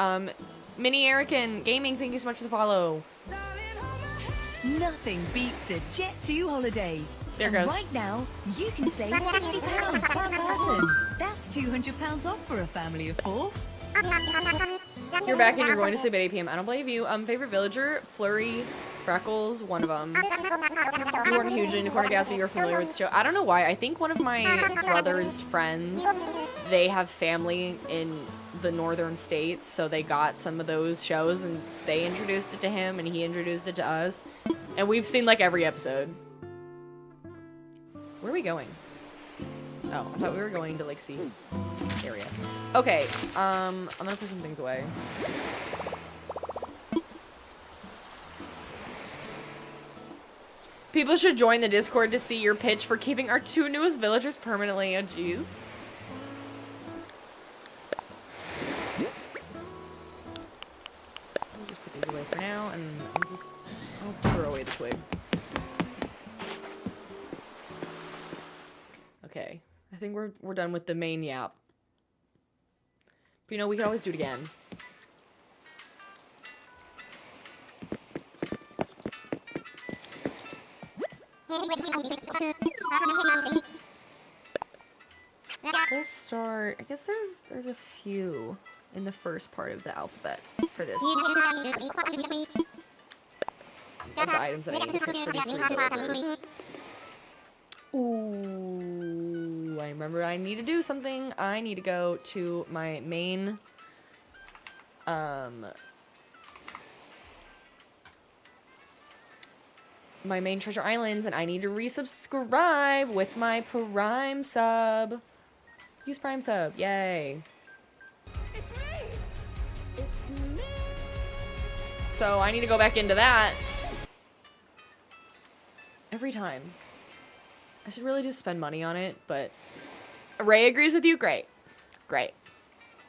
Speaker 1: Mini Erican Gaming, thank you so much for the follow.
Speaker 4: Nothing beats a Jet2 holiday.
Speaker 1: There goes.
Speaker 4: Right now, you can save £50 per person. That's £200 off for a family of 4.
Speaker 1: You're back and you're going to sleep at 8 p.m. I don't blame you. Favorite villager? Flurry, Freckles, one of them. You weren't huge into Corner Gas, but you're familiar with the show. I don't know why. I think one of my brother's friends, they have family in the northern states, so they got some of those shows and they introduced it to him and he introduced it to us. And we've seen like every episode. Where are we going? Oh, I thought we were going to like see his area. Okay, I'm gonna put some things away. People should join the Discord to see your pitch for keeping our 2 newest villagers permanently. Oh, jeez. I'll just put these away for now, and I'll throw away the twig. Okay, I think we're done with the main yap. But you know, we can always do it again. We'll start. I guess there's a few in the first part of the alphabet for this. Of the items that I need for these 3 villagers. Ooh, I remember I need to do something. I need to go to my main Treasure Islands, and I need to resubscribe with my Prime sub. Use Prime sub, yay. It's me. It's me. So I need to go back into that every time. I should really just spend money on it, but Ray agrees with you. Great. Great.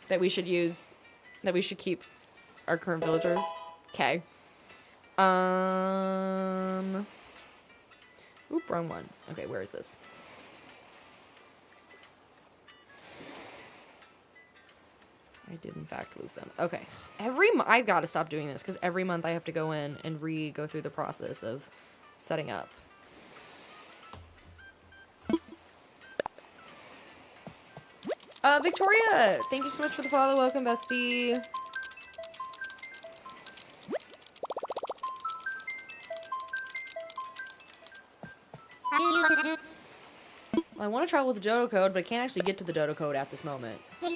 Speaker 1: That we should keep our current villagers. Okay. Oop, wrong one. Okay, where is this? I did in fact lose them. Okay. I've got to stop doing this because every month I have to go in and go through the process of setting up. Victoria, thank you so much for the follow. Welcome, bestie. Well, I want to travel with the Dodo code, but I can't actually get to the Dodo code at this moment. So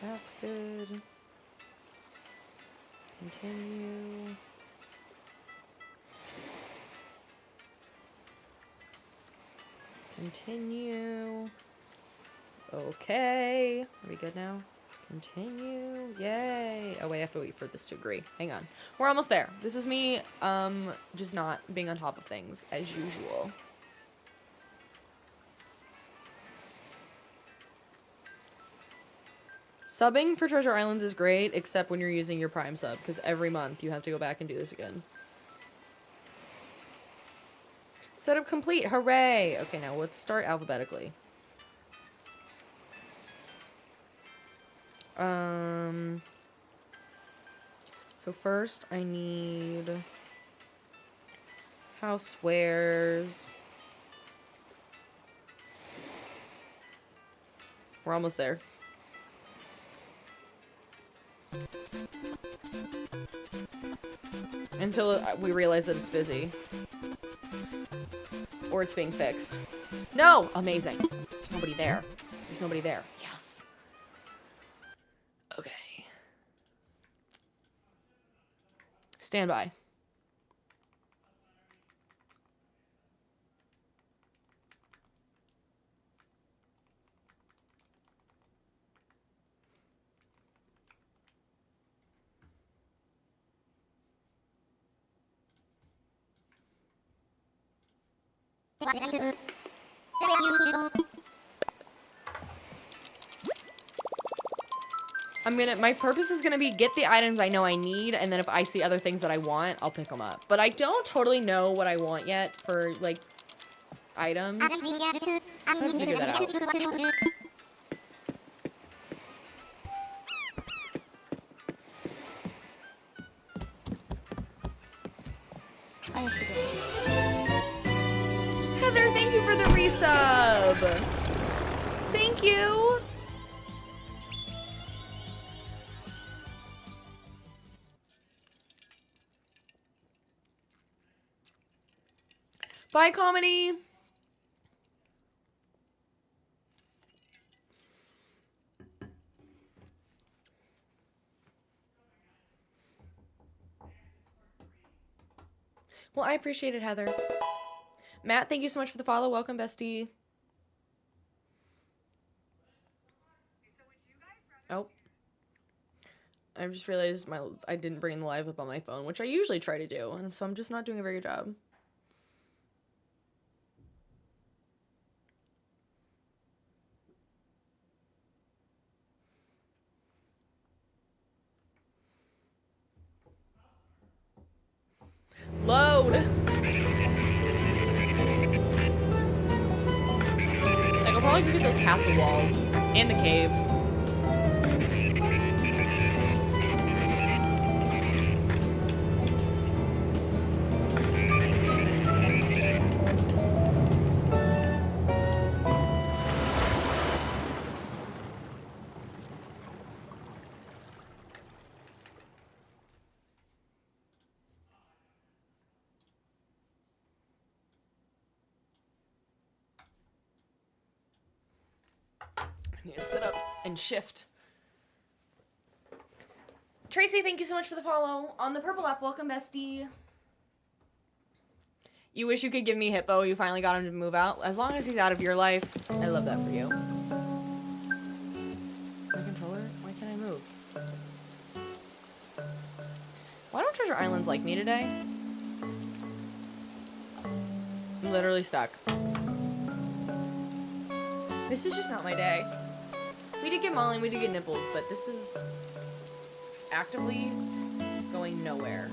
Speaker 1: that's good. Continue. Continue. Okay. Are we good now? Continue. Yay. Oh, wait, I have to wait for this to agree. Hang on. We're almost there. This is me, just not being on top of things as usual. Subbing for Treasure Islands is great, except when you're using your Prime sub, because every month you have to go back and do this again. Setup complete. Hooray. Okay, now let's start alphabetically. So first I need housewares. We're almost there. Until we realize that it's busy. Or it's being fixed. No! Amazing. There's nobody there. There's nobody there. Yes. Okay. Stand by. My purpose is gonna be get the items I know I need, and then if I see other things that I want, I'll pick them up. But I don't totally know what I want yet for, like, items. Let's figure that out. I have to go. Heather, thank you for the resub! Thank Thank you. Bye, comedy. Well, I appreciate it, Heather. Matt, thank you so much for the follow. Welcome, bestie. Oh. I just realized I didn't bring the live up on my phone, which I usually try to do, and so I'm just not doing a very good job. Load! Like, I'll probably get those castle walls and the cave. I need to sit up and shift. Tracy, thank you so much for the follow. On the purple app, welcome, bestie. You wish you could give me Hippo. You finally got him to move out. As long as he's out of your life, I love that for you. My controller? Why can't I move? Why don't Treasure Islands like me today? I'm literally stuck. This is just not my day. We did get Molly and we did get Nipples, but this is actively going nowhere.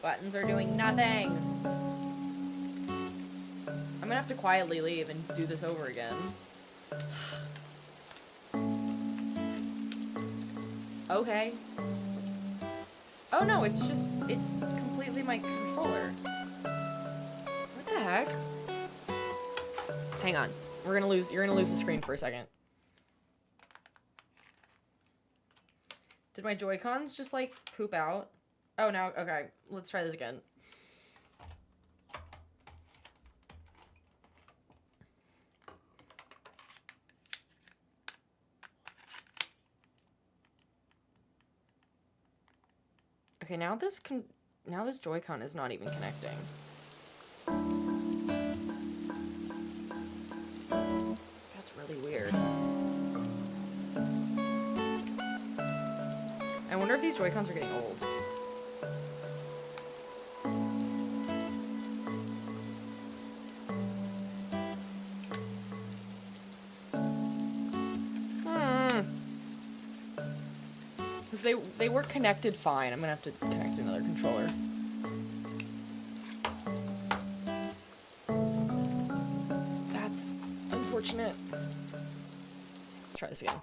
Speaker 1: Buttons are doing nothing. I'm gonna have to quietly leave and do this over again. Okay. Oh no, it's completely my controller. What the heck? Hang on. You're gonna lose the screen for a second. Did my Joy-Cons just like poop out? Oh, now, okay. Let's try this again. Okay, now this Joy-Con is not even connecting. That's really weird. I wonder if these Joy-Cons are getting old. Because they were connected fine. I'm gonna have to connect another controller. That's unfortunate. Let's try this again.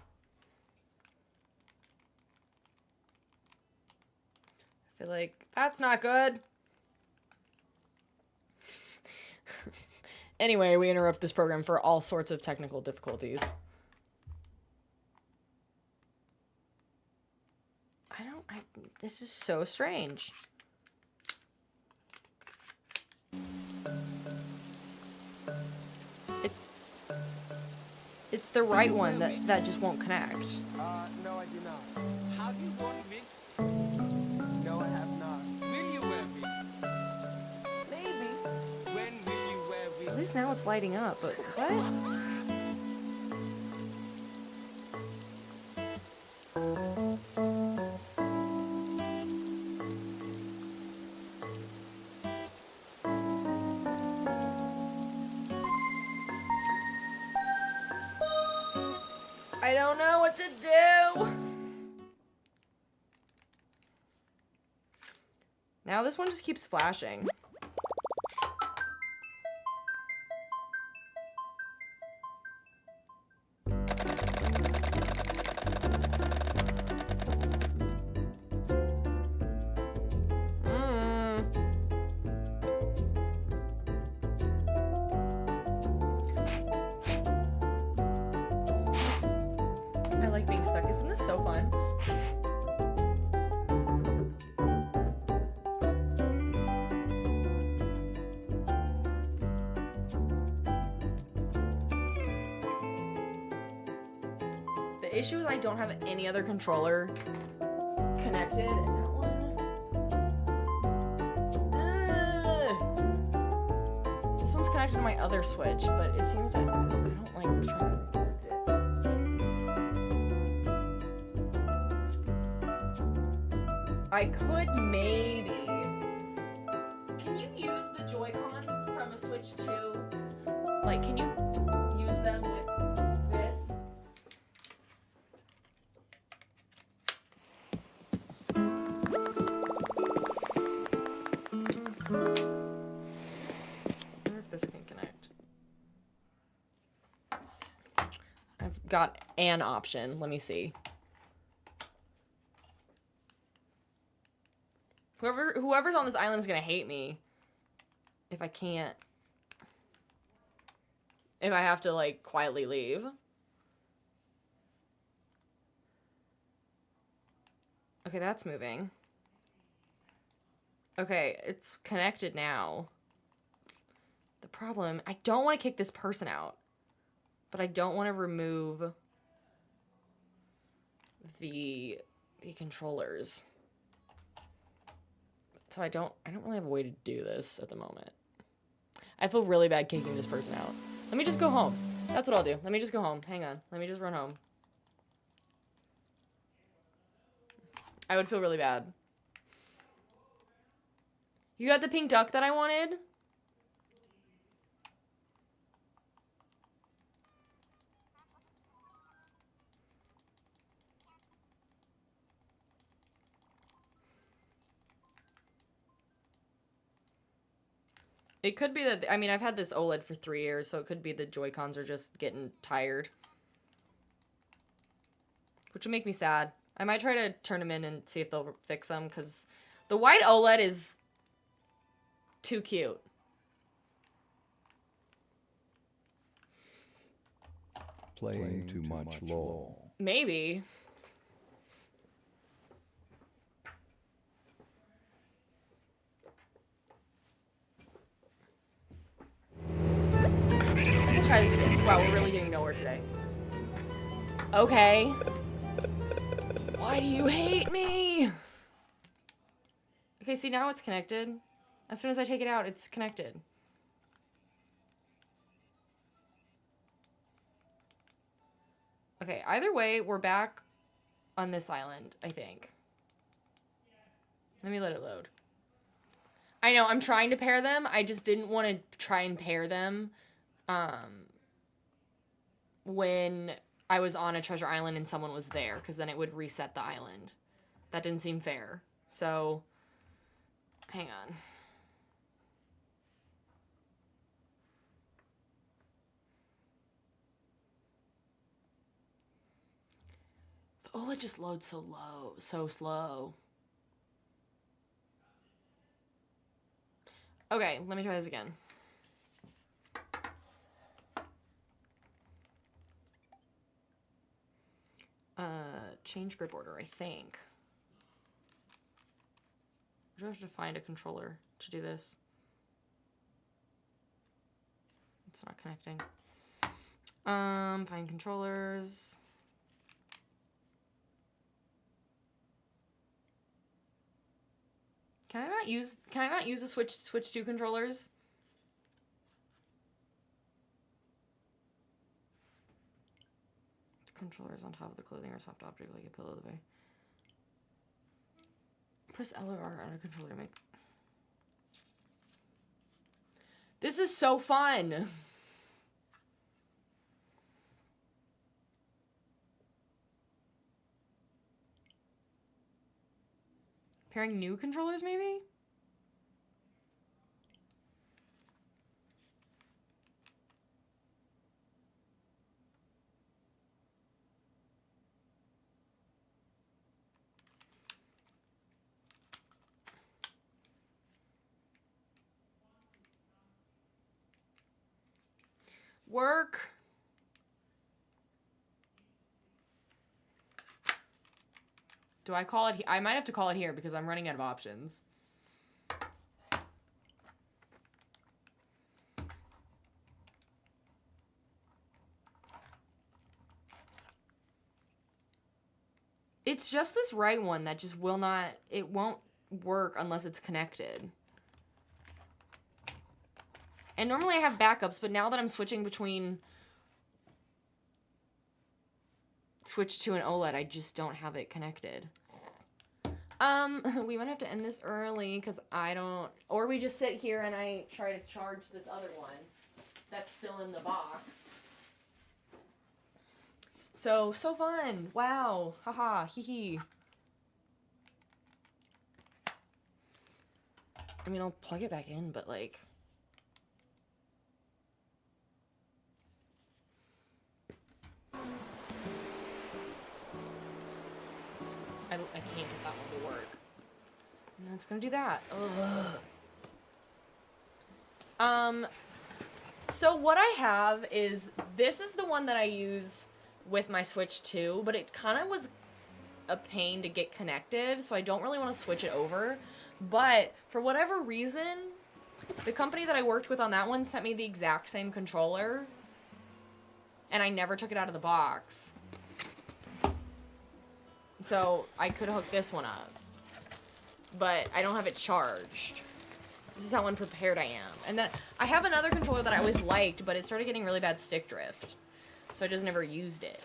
Speaker 1: I feel like that's not good. Anyway, we interrupt this program for all sorts of technical difficulties. This is so strange. It's the right one that just won't connect.
Speaker 2: No, I do not.
Speaker 5: Have you worn wigs?
Speaker 2: No, I have not.
Speaker 5: Will you wear wigs?
Speaker 2: Maybe.
Speaker 5: When will you wear wigs?
Speaker 1: At least now it's lighting up, but what? I don't know what to do. Now this one just keeps flashing. this so fun? The issue is I don't have any other controller connected in that one. This one's connected to my other Switch, but it seems that I don't like trying to reconnect it. I could maybe. Can you use the Joy-Cons from a Switch 2? Like, can you use them with this? This can connect. I've got an option. Let me see. Whoever's on this island is gonna hate me if I can't. If I have to like quietly leave. Okay, that's moving. Okay, it's connected now. The problem, I don't want to kick this person out, but I don't want to remove the controllers. So I don't really have a way to do this at the moment. I feel really bad kicking this person out. Let me just go home. That's what I'll do. Let me just go home. Hang on. Let me just run home. I would feel really bad. You got the pink duck that I wanted? It could be that, I mean, I've had this OLED for 3 years, so it could be the Joy-Cons are just getting tired. Which would make me sad. I might try to turn them in and see if they'll fix them, because the white OLED is too cute.
Speaker 3: Playing too much LOL.
Speaker 1: Maybe. Let's try this again. Wow, we're really getting nowhere today. Okay. Why do you hate me? Okay, see, now it's connected. As soon as I take it out, it's connected. Okay, either way, we're back on this island, I think. Let me let it load. I know, I'm trying to pair them. I just didn't want to try and pair them when I was on a treasure island and someone was there, because then it would reset the island. That didn't seem fair. So, hang on. The OLED just loads so low, so slow. Okay, let me try this again. Change grip order, I think. Do I have to find a controller to do this? It's not connecting. Find controllers. Can I not use the Switch 2 controllers? Controllers on top of the clothing or soft object like a pillow. The way. Press L or R on a controller to make. This is so fun. Pairing new controllers, maybe? Work. Do I call it? I might have to call it here because I'm running out of options. It's just this right one that just will not, it won't work unless it's connected. And normally I have backups, but now that I'm switching between Switch 2 and OLED, I just don't have it connected. We might have to end this early because I don't, or we just sit here and I try to charge this other one that's still in the box. So fun. Wow. Haha. Hee hee. I mean, I'll plug it back in, but like... I can't get that one to work. And it's gonna do that. Ugh. So what I have is, this is the one that I use with my Switch 2, but it kind of was a pain to get connected, so I don't really want to switch it over. But for whatever reason, the company that I worked with on that one sent me the exact same controller, and I never took it out of the box. So I could hook this one up, but I don't have it charged. This is how unprepared I am. And then I have another controller that I always liked, but it started getting really bad stick drift, so I just never used it.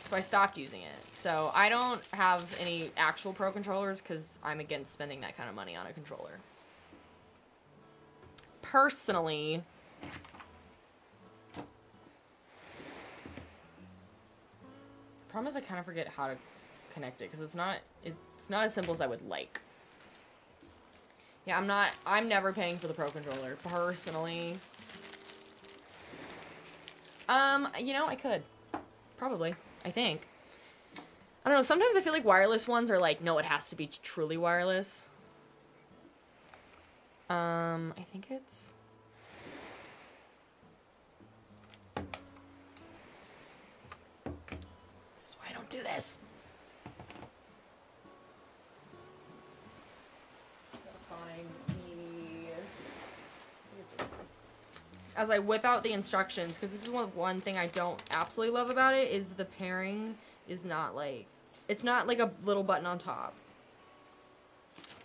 Speaker 1: So I stopped using it. So I don't have any actual pro controllers because I'm against spending that kind of money on a controller. Personally, the problem is I kind of forget how to connect it because it's not as simple as I would like. Yeah, I'm never paying for the pro controller personally. You know, I could. Probably. I think. I don't know, sometimes I feel like wireless ones are like, no, it has to be truly wireless. I think it's... This is why I don't do this. Gotta find the... As I whip out the instructions, because this is one thing I don't absolutely love about it, is the pairing is not like, it's not like a little button on top.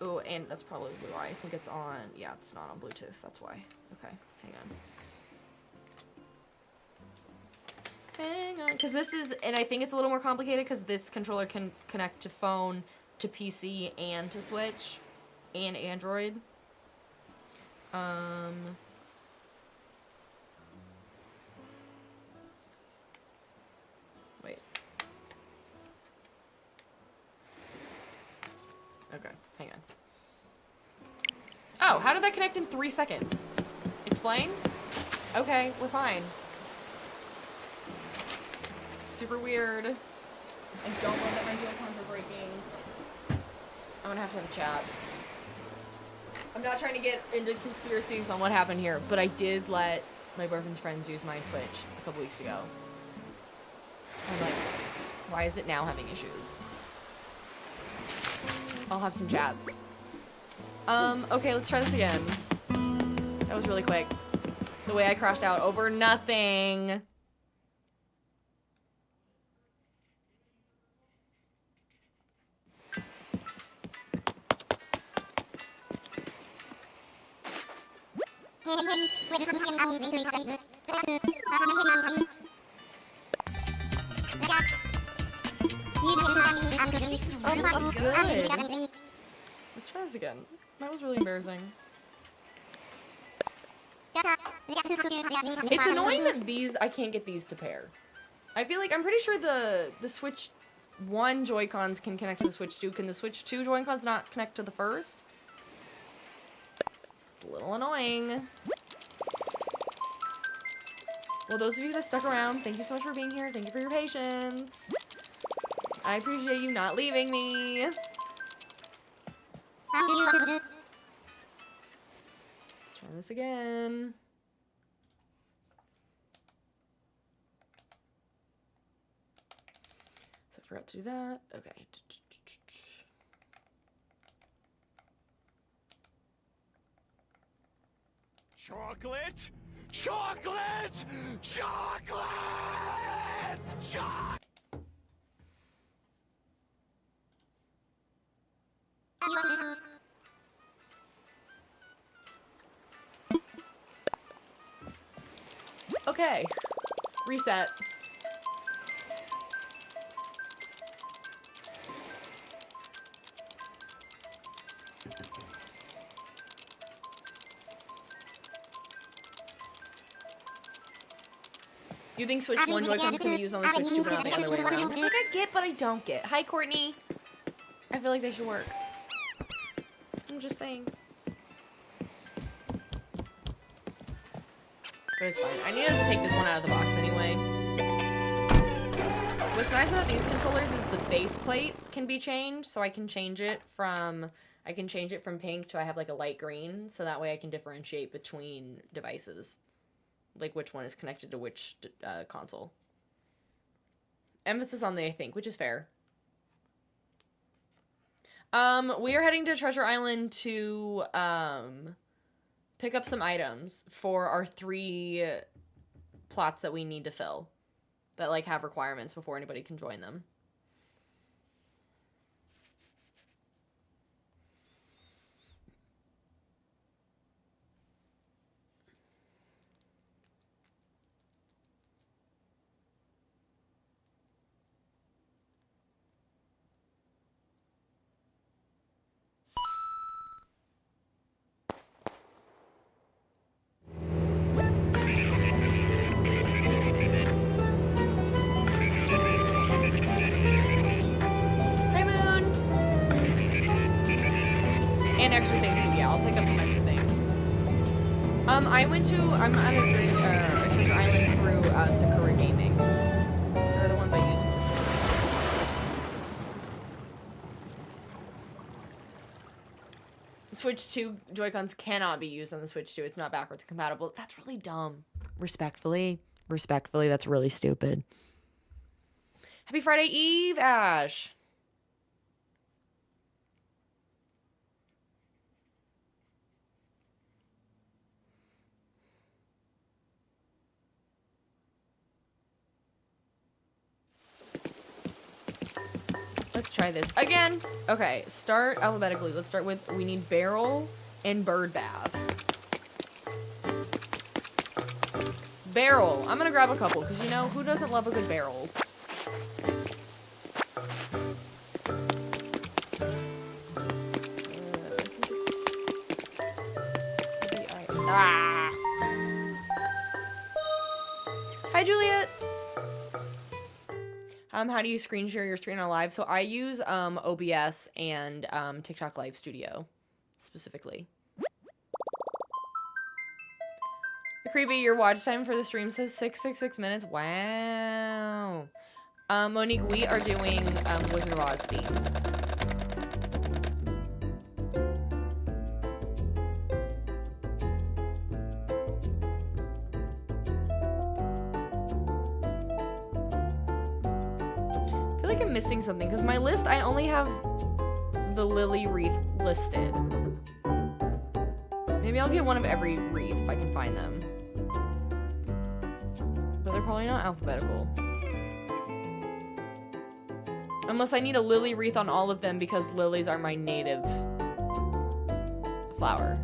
Speaker 1: Oh, and that's probably why I think it's on, yeah, it's not on Bluetooth, that's why. Okay, hang on, because this is, and I think it's a little more complicated because this controller can connect to phone, to PC, and to Switch, and Android. Wait. Okay, hang on. Oh, how did that connect in 3 seconds? Explain? Okay, we're fine. Super weird. I don't love that my Joy-Cons are breaking. I'm gonna have to have a chat. I'm not trying to get into conspiracies on what happened here, but I did let my boyfriend's friends use my Switch a couple weeks ago. I'm like, why is it now having issues? I'll have some chats. Okay, let's try this again. That was really quick. The way I crashed out over nothing. Good. Let's try this again. That was really embarrassing. It's annoying that these, I can't get these to pair. I feel like, I'm pretty sure the Switch 1 Joy-Cons can connect to the Switch 2. Can the Switch 2 Joy-Cons not connect to the first? It's a little annoying. Well, those of you that stuck around, thank you so much for being here. Thank you for your patience. I appreciate you not leaving me. Let's try this again. So Forgot to do that. Okay.
Speaker 6: Chocolate? Chocolate! Chocolate! Chocolate!
Speaker 1: Okay. Reset. You think Switch 1 Joy-Cons can be used on the Switch 2 but not the other way around? It's like I get, but I don't get. Hi, Courtney. I feel like they should work. I'm just saying. But it's fine. I needed to take this one out of the box anyway. What's nice about these controllers is the faceplate can be changed, so I can change it from pink to I have like a light green, so that way I can differentiate between devices. Like which one is connected to which console. Emphasis on the I think, which is fair. We are heading to Treasure Island to pick up some items for our 3 plots that we need to fill. That like have requirements before anybody can join them. Extra things too, yeah, I'll pick up some extra things. I'm at a Treasure Island through Sakura Gaming. They're the ones I use most. Switch 2 Joy-Cons cannot be used on the Switch 2. It's not backwards compatible. That's really dumb. Respectfully, that's really stupid. Happy Friday Eve, Ash. Let's try this again. Okay, start alphabetically. Let's start with, we need barrel and bird bath. Barrel. I'm gonna grab a couple, because you know, who doesn't love a good barrel? Hi, Juliet. How do you screen share your screen on live? So I use OBS and TikTok Live Studio specifically. Creepy, your watch time for the stream says 666 minutes. Wow. Monique, we are doing Wizard of Oz theme. I'm missing something because my list, I only have the lily wreath listed. Maybe I'll get one of every wreath if I can find them. But they're probably not alphabetical. Unless I need a lily wreath on all of them because lilies are my native flower.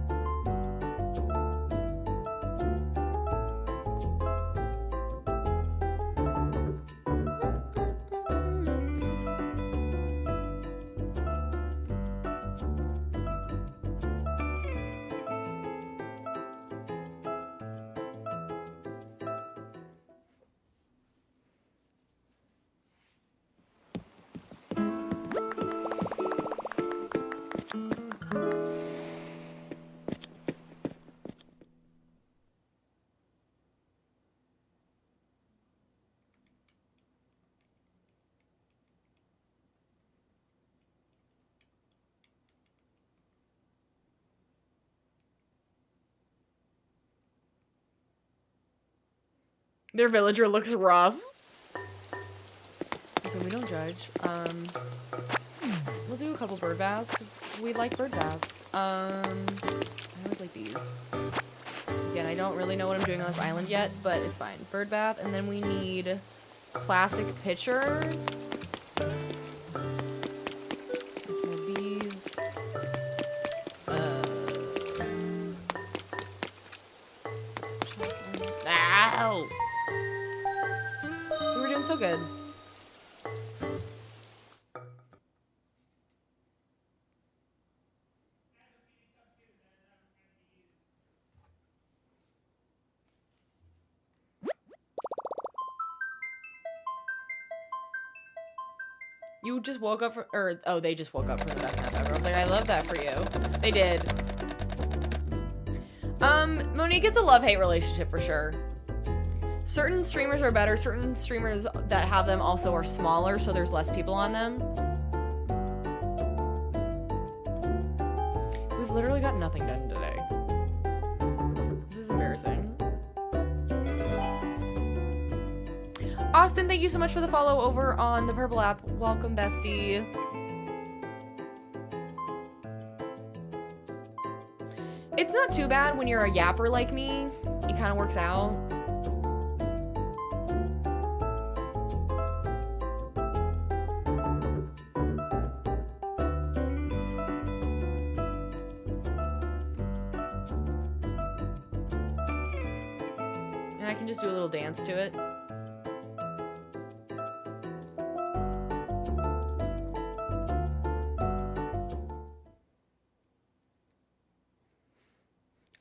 Speaker 1: Their villager looks rough. So we don't judge. We'll do a couple bird baths because we like bird baths. I always like these. Again, I don't really know what I'm doing on this island yet, but it's fine. Bird bath, and then we need classic pitcher. Let's move these. Ow! We were doing so good. You just woke up from, or, oh, they just woke up from the best nap ever. I was like, I love that for you. They did. Monique, it's a love-hate relationship for sure. Certain streamers are better. Certain streamers that have them also are smaller, so there's less people on them. We've literally got nothing done today. This is embarrassing. Austin, thank you so much for the follow over on the Purple app. Welcome, bestie. It's not too bad when you're a yapper like me. It kind of works out. And I can just do a little dance to it.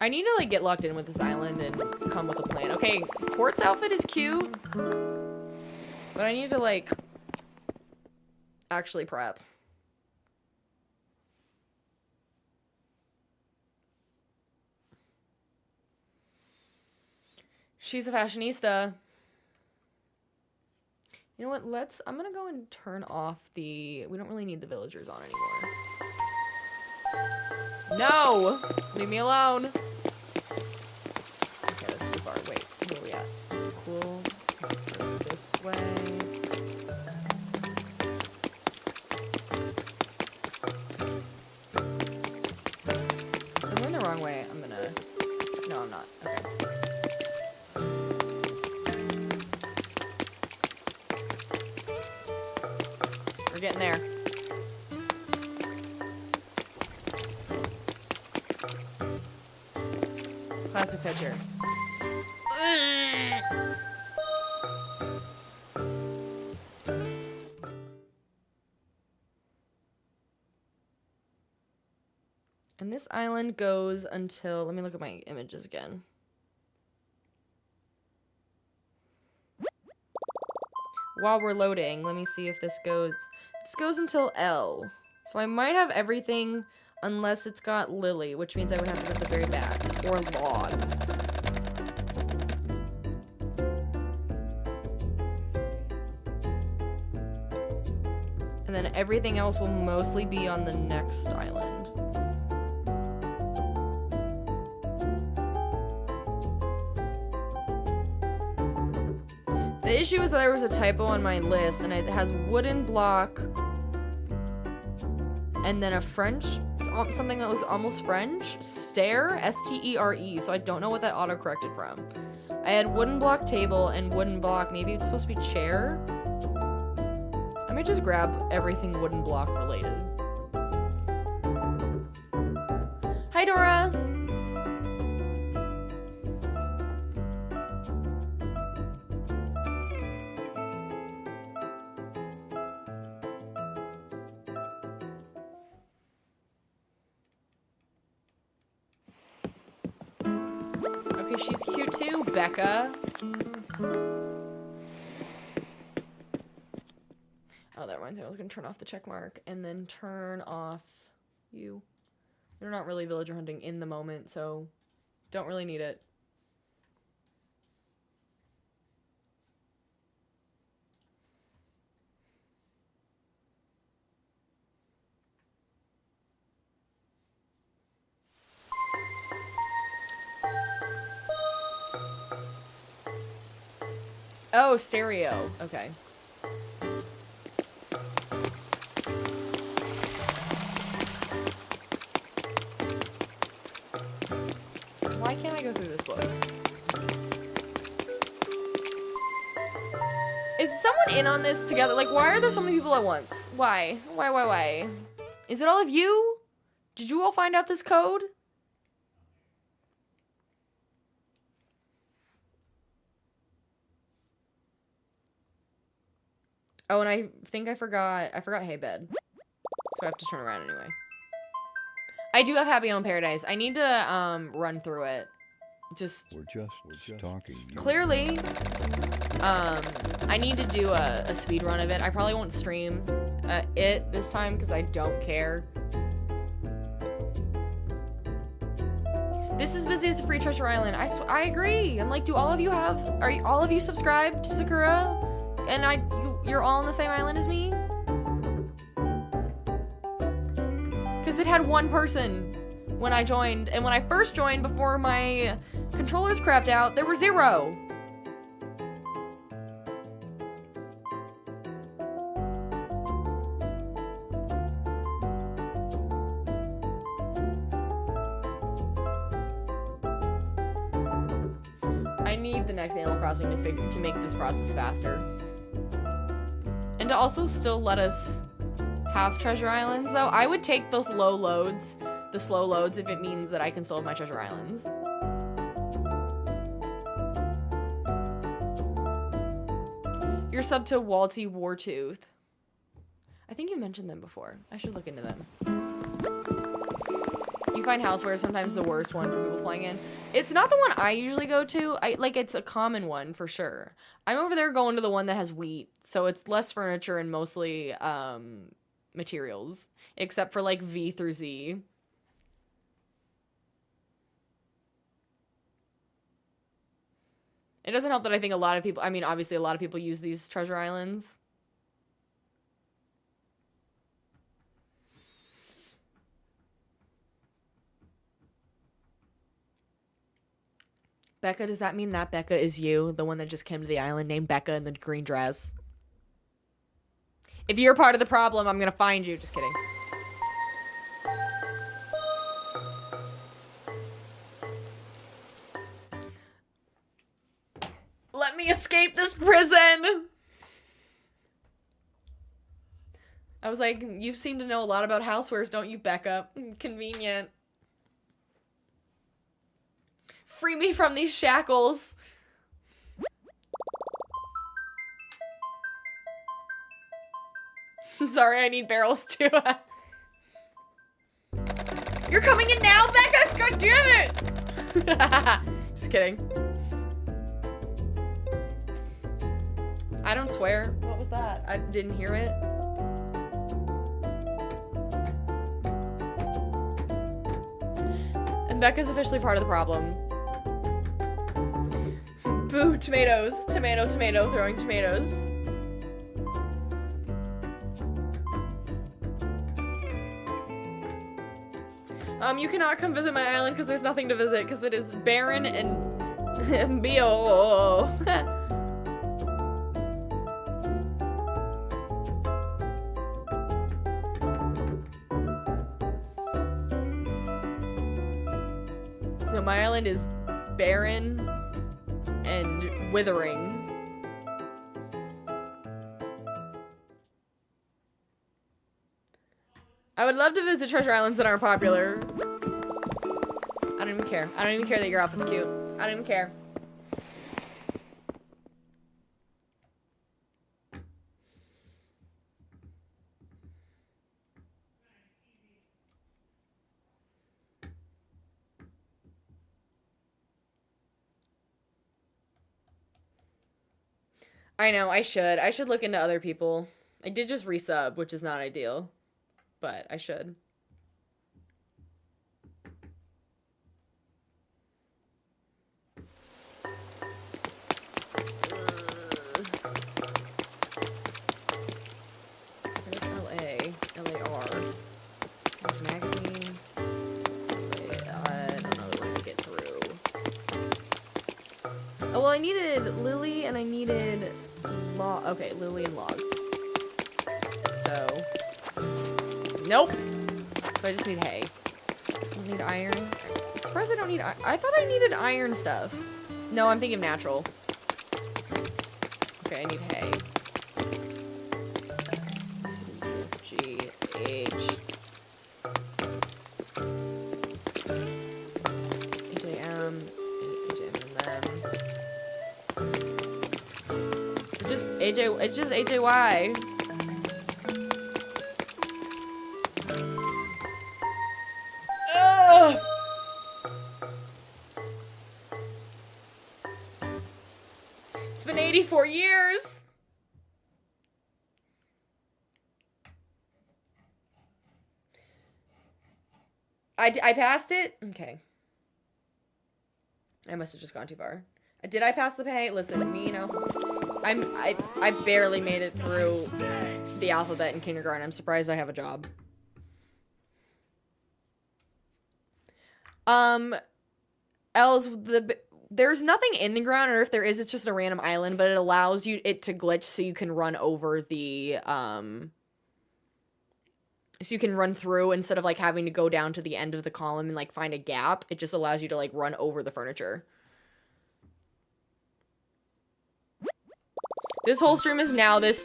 Speaker 1: I need to, like, get locked in with this island and come with a plan. Okay, Quart's outfit is cute, but I need to, like, actually prep. She's a fashionista. You know what, I'm gonna go and turn off we don't really need the villagers on anymore. No! Leave me alone. Okay, that's too far. Wait, where are we at? Cool. Go this way. I'm going the wrong way. No, I'm not. Okay. We're getting there. Classic picture. And this island goes until, let me look at my images again. While we're loading, let me see if this goes until L. So I might have everything unless it's got Lily, which means I would have to go to the very back, or log. And then everything else will mostly be on the next island. The issue is that there was a typo on my list, and it has wooden block, and then a French, something that looks almost French, stare, S-T-E-R-E, so I don't know what that auto-corrected from. I had wooden block table and wooden block, maybe it's supposed to be chair? I might just grab everything wooden block related. Hi, Dora! Okay, she's cute too, Becca. Oh, that reminds me, I was gonna turn off the check mark and then turn off you. We're not really villager hunting in the moment, so don't really need it. Oh, stereo. Okay. can't I go through this book? Is someone in on this together? Like, why are there so many people at once? Why? Why? Is it all of you? Did you all find out this code? Oh, and I think I forgot Hey Bed. So I have to turn around anyway. I do have Happy Home Paradise. I need to run through it.
Speaker 7: We're just talking.
Speaker 1: Clearly, I need to do a speed run of it. I probably won't stream it this time because I don't care. This is busy as a free Treasure Island. I agree. I'm like, do all of you are all of you subscribed to Sakura? And you're all on the same island as me? Because it had one person when I joined, and when I first joined before my controllers crapped out, there were 0. I need the next Animal Crossing to make this process faster. And to also still let us have treasure islands, though. I would take those slow loads, if it means that I can still have my treasure islands. You're sub to Walty Wartooth. I think you mentioned them before. I should look into them. You find Houseware sometimes the worst one for people flying in. It's not the one I usually go to. It's a common one for sure. I'm over there going to the one that has wheat, so it's less furniture and mostly materials, except for like V through Z. It doesn't help that I think a lot of people, obviously a lot of people use these treasure islands. Becca, does that mean that Becca is you? The one that just came to the island named Becca in the green dress? If you're part of the problem, I'm gonna find you. Just kidding. Let me escape this prison! I was like, you seem to know a lot about housewares, don't you, Becca? Convenient. Free me from these shackles. Sorry, I need barrels too. You're coming in now, Becca? God damn it! Just kidding. I don't swear. What was that? I didn't hear it. And Becca's officially part of the problem. Boo, tomatoes. Tomato, tomato, throwing tomatoes. You cannot come visit my island because there's nothing to visit because it is barren and bio. No, my island is barren and withering. I would love to visit treasure islands that aren't popular. I don't even care. I don't even care that your outfit's cute. I don't even care. I know, I should. I should look into other people. I did just resub, which is not ideal. But I should. There's LA. LAR. There's magazine. I don't know where to get through. Oh, well, I needed Lily and I needed Log. Okay, Lily and Log. So... Nope. So I just need hay. I don't need iron. It's surprised I don't need... I thought I needed iron stuff. No, I'm thinking natural. Okay, I need hay. G, H. HAM, and them. It's just HAY. Ugh. It's been 84 years. I passed it? Okay. I must have just gone too far. Did I pass the pay? Listen, me, you know, I barely made it through the alphabet in kindergarten. I'm surprised I have a job. Els, there's nothing in the ground, or if there is, it's just a random island, but it allows it to glitch so you can run over the, so you can run through instead of, like, having to go down to the end of the column and, like, find a gap. It just allows you to, like, run over the furniture. This whole stream is now. This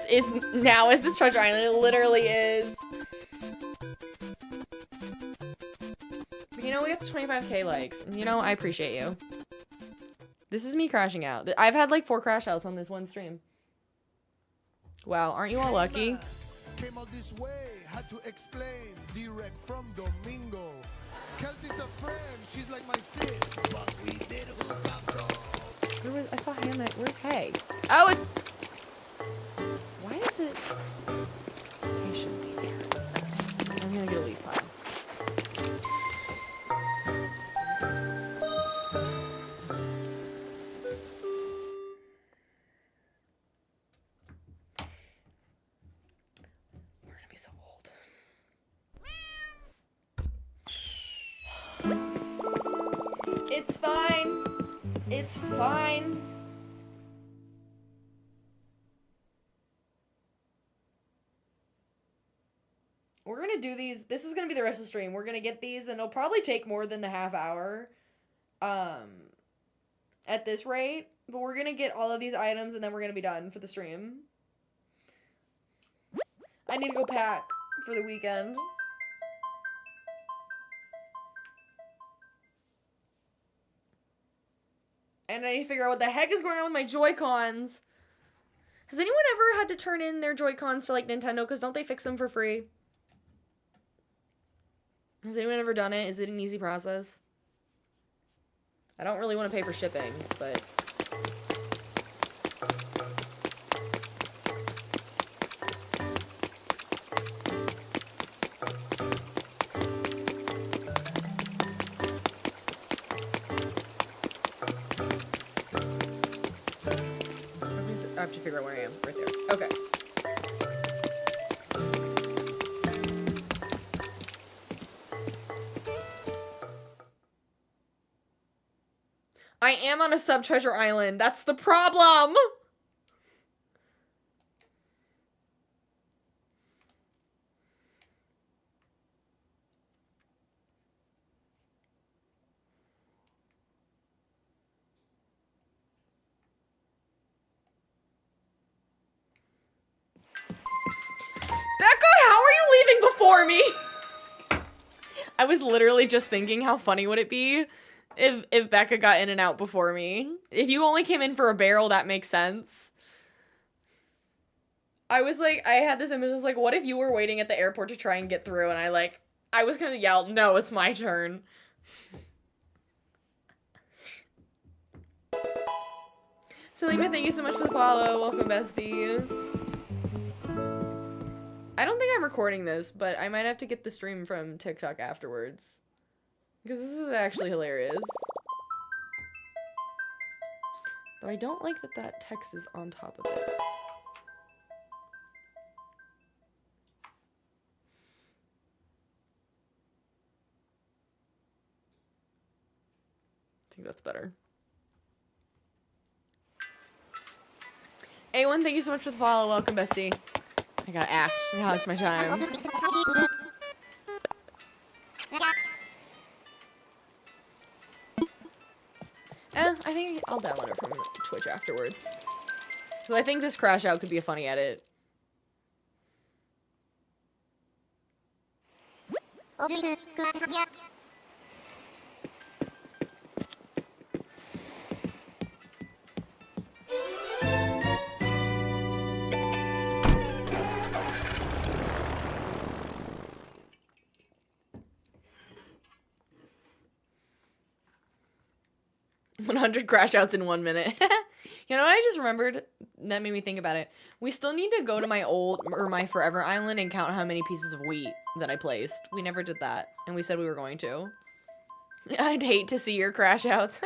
Speaker 1: treasure island. It literally is. But, you know, we got the 25k likes. And, you know, I appreciate you. This is me crashing out. I've had, like, 4 crash outs on this one stream. Wow, aren't you all lucky?
Speaker 2: Came all this way, had to explain, direct from Domingo. Kelsey's a friend, she's like my sis, but we did hook up though.
Speaker 1: I saw Hay on that. Where's Hay? Oh, it... Why is it... Hay shouldn't be there. I'm gonna get a leaf pile. So old. It's fine. It's fine. We're gonna do these. This is gonna be the rest of the stream. We're gonna get these, and it'll probably take more than the half hour. At this rate, but we're gonna get all of these items, and then we're gonna be done for the stream. I need to go pack for the weekend. And I need to figure out what the heck is going on with my Joy-Cons. Has anyone ever had to turn in their Joy-Cons to, like, Nintendo? Because don't they fix them for free? Has anyone ever done it? Is it an easy process? I don't really want to pay for shipping, but... I have to figure out where I am. Right there. Okay. I am on a sub-treasure island. That's the problem! Before me. I was literally just thinking how funny would it be if Becca got in and out before me. If you only came in for a barrel, that makes sense. I was like, I had this image, I was like, what if you were waiting at the airport to try and get through, and I was gonna yell, no, it's my turn. Salima, thank you so much for the follow. Welcome, bestie. I don't think I'm recording this, but I might have to get the stream from TikTok afterwards. Because this is actually hilarious. Though I don't like that that text is on top of it. I think that's better. A1, thank you so much for the follow. Welcome, bestie. I gotta act. Now it's my time. I think I'll download it from Twitch afterwards. Because I think this crash out could be a funny edit. $100 crash outs in 1 minute. You know what I just remembered? That made me think about it. We still need to go to my my forever island and count how many pieces of wheat that I placed. We never did that, and we said we were going to. I'd hate to see your crash outs.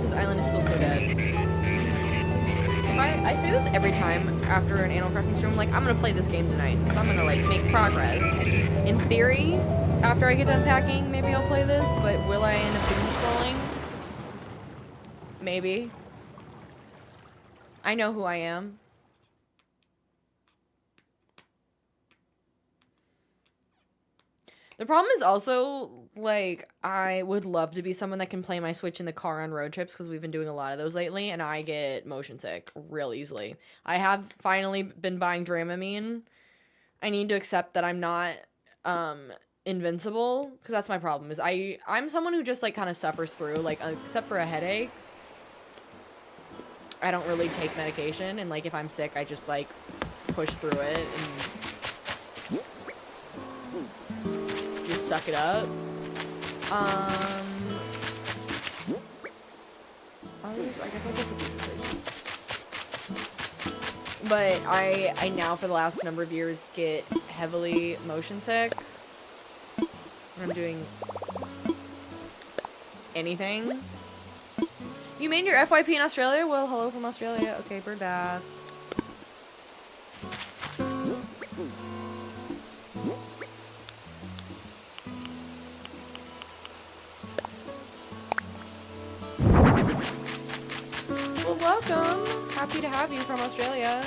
Speaker 1: This island is still so dead. If I say this every time after an Animal Crossing stream, like, I'm gonna play this game tonight, because I'm gonna, like, make progress. In theory, after I get done packing, maybe I'll play this, but will I end up doom scrolling? Maybe. I know who I am. The problem is also, like, I would love to be someone that can play my Switch in the car on road trips, because we've been doing a lot of those lately, and I get motion sick real easily. I have finally been buying Dramamine. I need to accept that I'm not invincible, because that's my problem, is I'm someone who just, like, kind of suffers through, like, except for a headache. I don't really take medication, and, like, if I'm sick, I just, like, push through it and just suck it up. I guess I'll go for these places. But I now, for the last number of years, get heavily motion sick when I'm doing anything. You made your FYP in Australia? Well, hello from Australia. Okay, bird bath. Well, welcome. Happy to have you from Australia.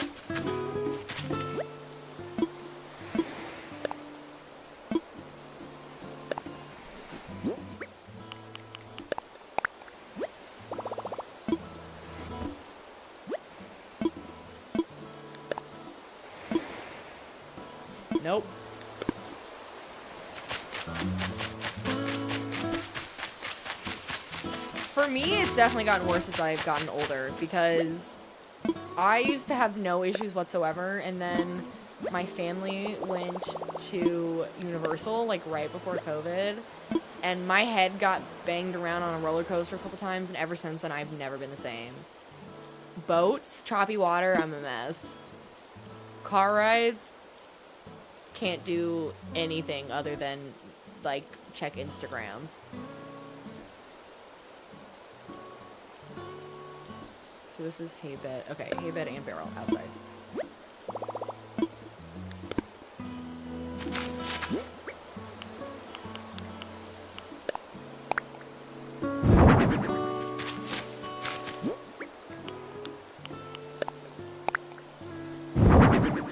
Speaker 1: Nope. For me, it's definitely gotten worse as I've gotten older, because I used to have no issues whatsoever, and then my family went to Universal, like, right before COVID, and my head got banged around on a roller coaster a couple times, and ever since then, I've never been the same. Boats, choppy water, I'm a mess. Car rides, can't do anything other than, like, check Instagram. So this is hay bed. Okay, hay bed and barrel outside.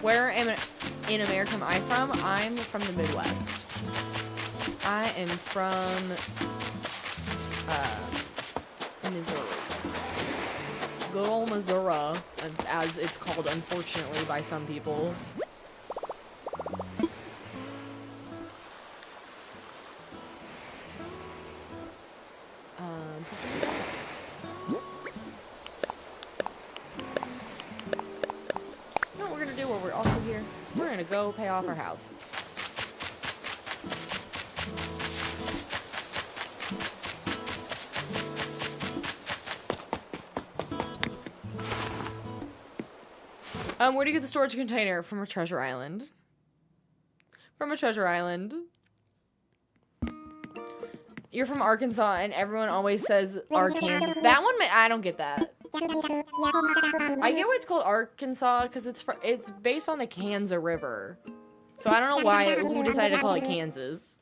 Speaker 1: Where in America am I from? I'm from the Midwest. I am from Missouri. Good old Missouri, as it's called, unfortunately, by some people. You know what we're gonna do while we're also here? We're gonna go pay off our house. Where do you get the storage container? From a treasure island. From a treasure island. You're from Arkansas, and everyone always says Arkansas. That one, I don't get that. I get why it's called Arkansas, because it's based on the Kansas River. So I don't know who decided to call it Kansas.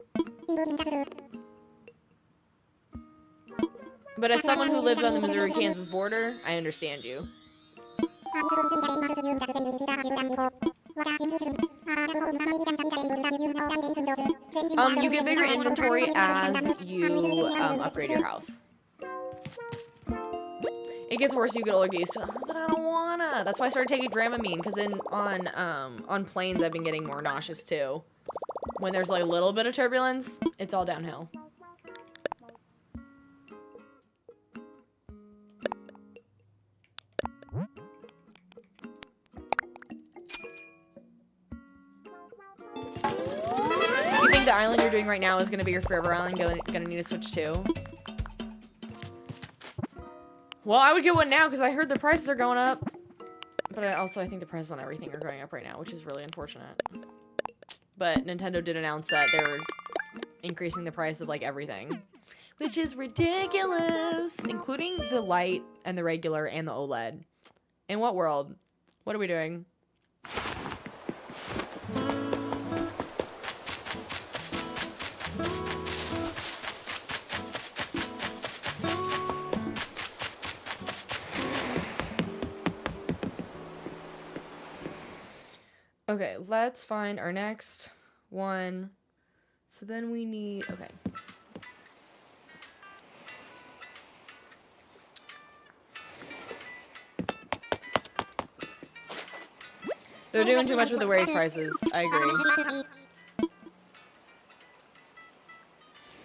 Speaker 1: But as someone who lives on the Missouri-Kansas border, I understand you. You get bigger inventory as you upgrade your house. It gets worse as you get older, but I don't wanna. That's why I started taking Dramamine, because on planes I've been getting more nauseous too. When there's like a little bit of turbulence, it's all downhill. You think the island you're doing right now is gonna be your forever island? Gonna need to switch to? Well, I would get one now because I heard the prices are going up. But I think the prices on everything are going up right now, which is really unfortunate. But Nintendo did announce that they're increasing the price of like everything, which is ridiculous, including the light and the regular and the OLED. In what world? What are we doing? Okay, let's find our next one. So then we need, okay. They're doing too much with the raise prices. I agree.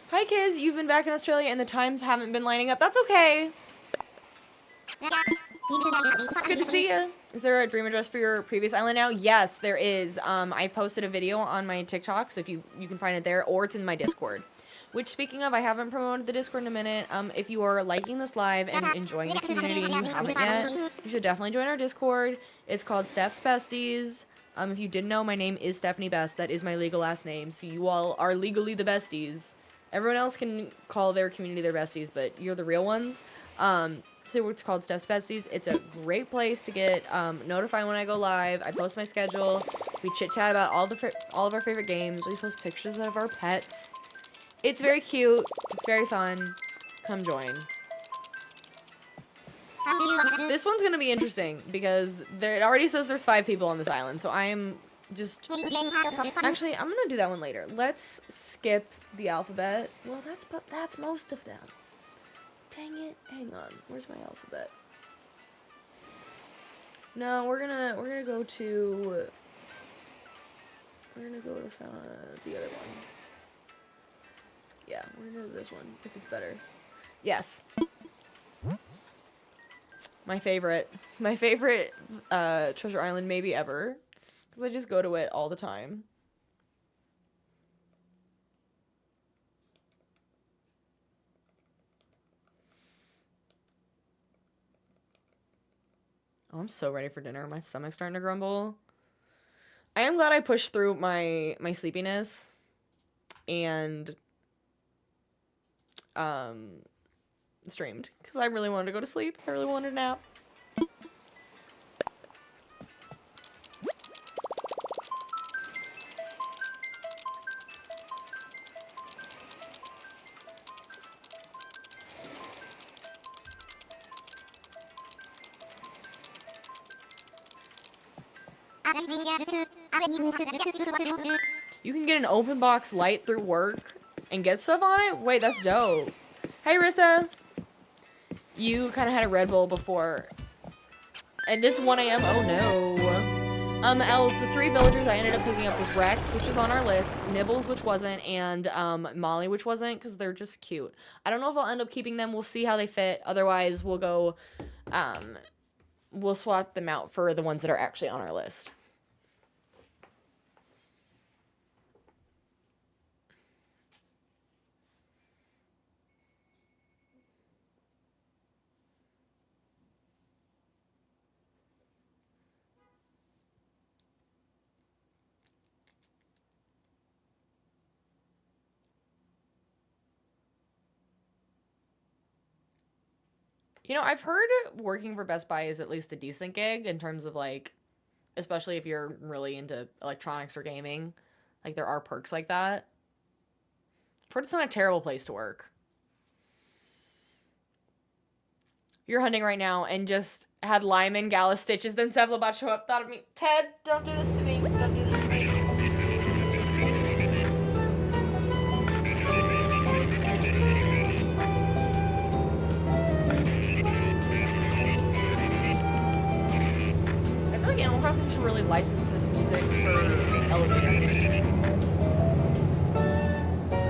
Speaker 1: Hi, Kiz. You've been back in Australia and the times haven't been lining up. That's okay. It's good to see you. Is there a dream address for your previous island now? Yes, there is. I posted a video on my TikTok, so if you can find it there, or it's in my Discord. Which, speaking of, I haven't promoted the Discord in a minute. If you are liking this live and enjoying the community and you haven't yet, you should definitely join our Discord. It's called Steph's Besties. If you didn't know, my name is Stephanie Best. That is my legal last name, so you all are legally the besties. Everyone else can call their community their besties, but you're the real ones. So it's called Steph's Besties. It's a great place to get notified when I go live. I post my schedule. We chit chat about all of our favorite games. We post pictures of our pets. It's very cute. It's very fun. Come join. This one's gonna be interesting because it already says there's 5 people on this island. So I am just actually I'm gonna do that one later. Let's skip the alphabet. Well, that's most of them. Dang it. Hang on. Where's my alphabet? No, we're gonna go to the other one. Yeah, we're gonna do this one if it's better. Yes. My favorite treasure island maybe ever, because I just go to it all the time. Oh, I'm so ready for dinner. My stomach's starting to grumble. I am glad I pushed through my sleepiness and streamed, because I really wanted to go to sleep. I really wanted a nap. You can get an open box light through work and get stuff on it? Wait, that's dope. Hey, Rissa. You kind of had a Red Bull before. And it's 1 a.m. Oh, no. Els, the 3 villagers I ended up picking up was Rex, which is on our list, Nibbles, which wasn't, and Molly, which wasn't, because they're just cute. I don't know if I'll end up keeping them. We'll see how they fit. Otherwise, we'll go, we'll swap them out for the ones that are actually on our list. You know, I've heard working for Best Buy is at least a decent gig in terms of, like, especially if you're really into electronics or gaming. Like, there are perks like that. But it's not a terrible place to work. You're hunting right now and just had Lyman, Gallus, Stitches, then Cephalobot show up. Thought of me. Ted, don't do this to me. Don't do this to me. I feel like Animal Crossing should really license this music for elevators.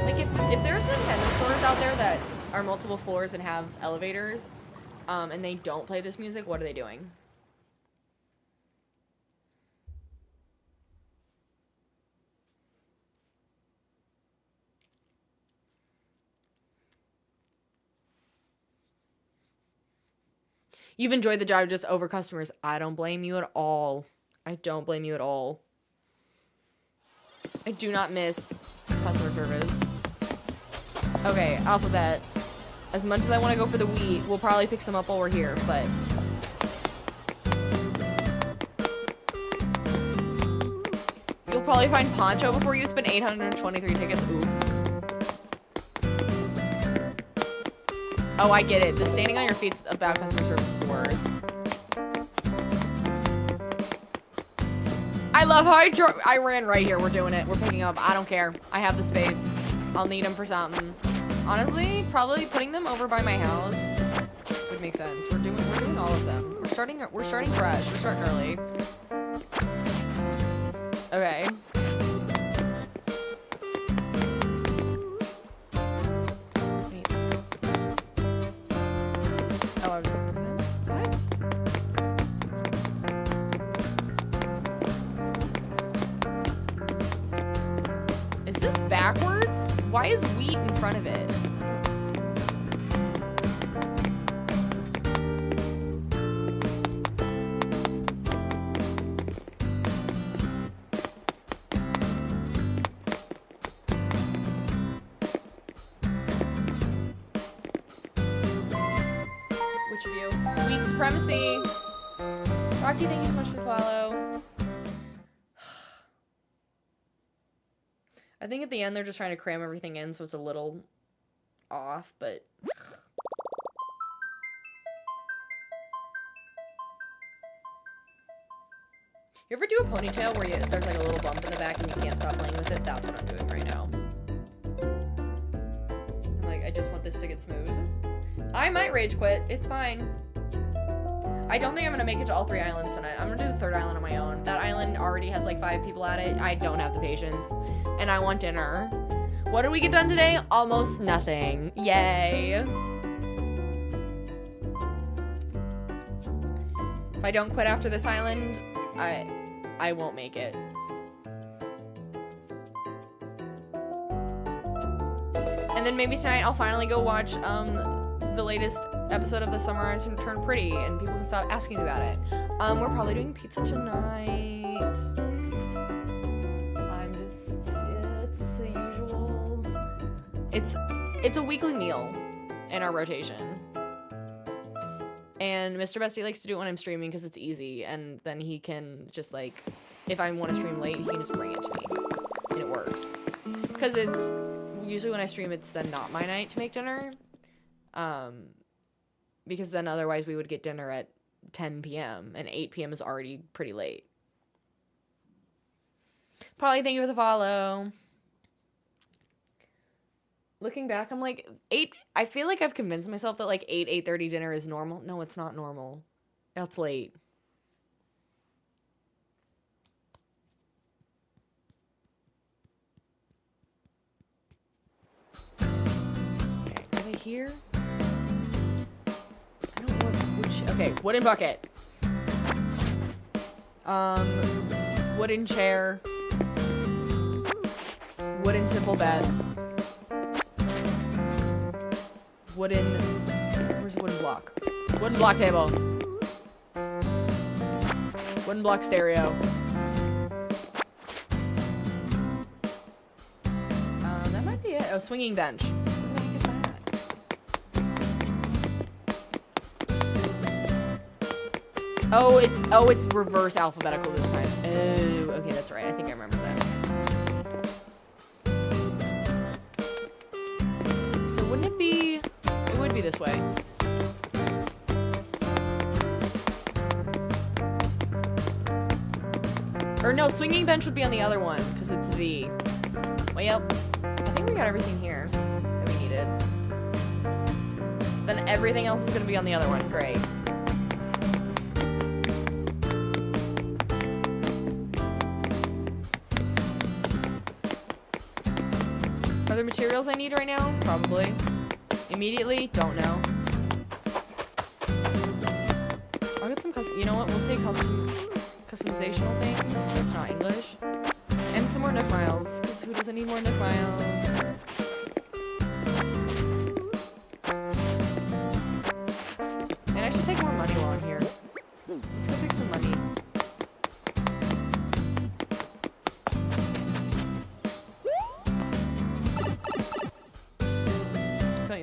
Speaker 1: Like if there's Nintendo stores out there that are multiple floors and have elevators, and they don't play this music, what are they doing? You've enjoyed the job just over customers. I don't blame you at all. I don't blame you at all. I do not miss customer service. Okay, Alphabet. As much as I want to go for the wheat, we'll probably pick some up while we're here, but... You'll probably find Poncho before you spend 823 tickets. Oof. Oh, I get it. The standing on your feet about customer service is the worst. I love how I ran right here. We're doing it. We're picking up. I don't care. I have the space. I'll need them for something. Honestly, probably putting them over by my house would make sense. We're doing all of them. We're starting fresh. We're starting early. Okay. Wait. Oh, I was what? Is this backwards? Why is wheat in front of it? Which of you? Wheat supremacy. Rocky, thank you so much for the follow. I think at the end they're just trying to cram everything in, so it's a little off, but... You ever do a ponytail where there's like a little bump in the back and you can't stop playing with it? That's what I'm doing right now. I'm like, I just want this to get smooth. I might rage quit. It's fine. I don't think I'm gonna make it to all 3 islands tonight. I'm gonna do the 3rd island on my own. That island already has like 5 people at it. I don't have the patience. And I want dinner. What did we get done today? Almost nothing. Yay. If I don't quit after this island, I won't make it. And then maybe tonight I'll finally go watch the latest episode of The Summer I Turned Pretty, and people can stop asking me about it. We're probably doing pizza tonight. It's the usual. It's a weekly meal in our rotation. And Mr. Bestie likes to do it when I'm streaming because it's easy, and then he can just like, if I want to stream late, he can just bring it to me, and it works. Because it's usually when I stream, it's then not my night to make dinner. Because then otherwise we would get dinner at 10 p.m. and 8 p.m. is already pretty late. Probably thank you for the follow. Looking back, I'm like, I feel like I've convinced myself that like 8:30 dinner is normal. No, it's not normal. That's late. Okay, are they here? I don't know which. Okay, wooden bucket. Wooden chair. Wooden simple bed. Where's the wooden block? Wooden block table. Wooden block stereo. That might be it. Oh, swinging bench. What the heck is that? Oh, it's reverse alphabetical this time. Oh, okay, that's right. I think I remember that. swinging bench would be on the other one, because it's V. Well, I think we got everything here that we needed. Then everything else is going to be on the other one. Great. Are there materials I need right now? Probably. Immediately? Don't know. I'll get some custom. You know what? We'll take customizational things. That's not English. And some more Nook Miles. Because who doesn't need more Nook Miles? And I should take more money while I'm here. Let's go take some money.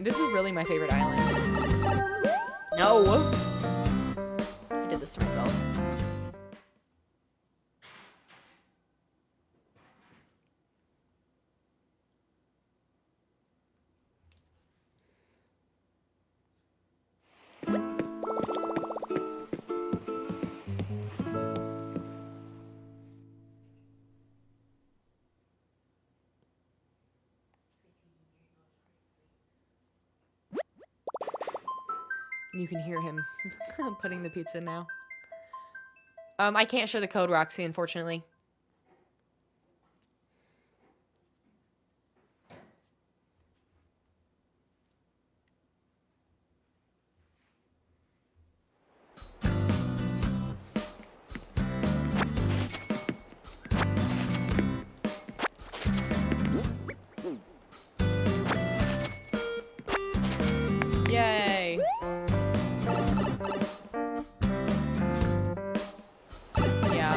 Speaker 1: This is really my favorite island. No! I did this to myself. You can hear him putting the pizza in now. I can't share the code, Roxy, unfortunately. Yay!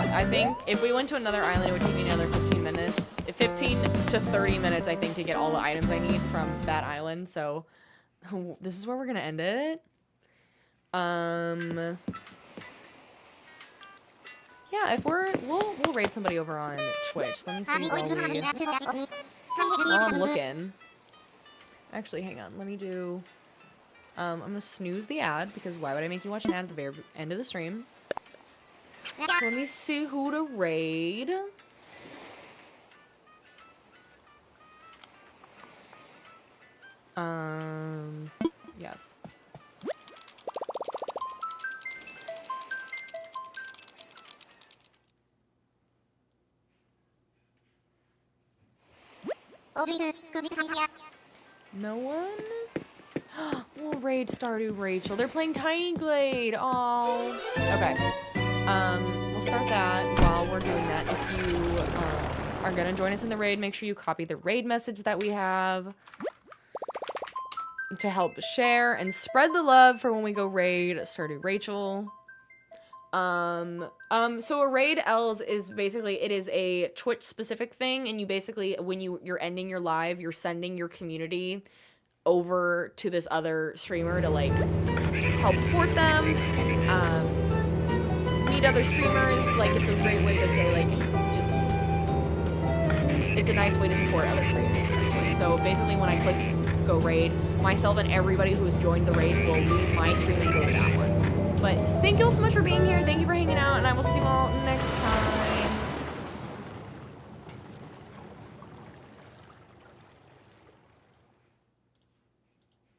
Speaker 1: I think if we went to another island, it would take me another 15 minutes. 15 to 30 minutes, I think, to get all the items I need from that island. So this is where we're going to end it. Yeah, if we'll raid somebody over on Twitch. Let me see while I'm looking. Actually, hang on. Let me do... I'm going to snooze the ad, because why would I make you watch an ad at the very end of the stream? So let me see who to raid. Yes. No one? We'll raid Stardew Rachel. They're playing Tiny Glade. Oh. Okay. We'll start that while we're doing that. If you are gonna join us in the raid, make sure you copy the raid message that we have to help share and spread the love for when we go raid Stardew Rachel. So a raid Els is basically, it is a Twitch specific thing, and you basically, when you're ending your live, you're sending your community over to this other streamer to like help support them, meet other streamers. Like, it's a great way to say, like, just, it's a nice way to support other creators, essentially. So basically when I click go raid, myself and everybody who's joined the raid will leave my stream and go to that one. But thank you all so much for being here. Thank you for hanging out, and I will see you all next time.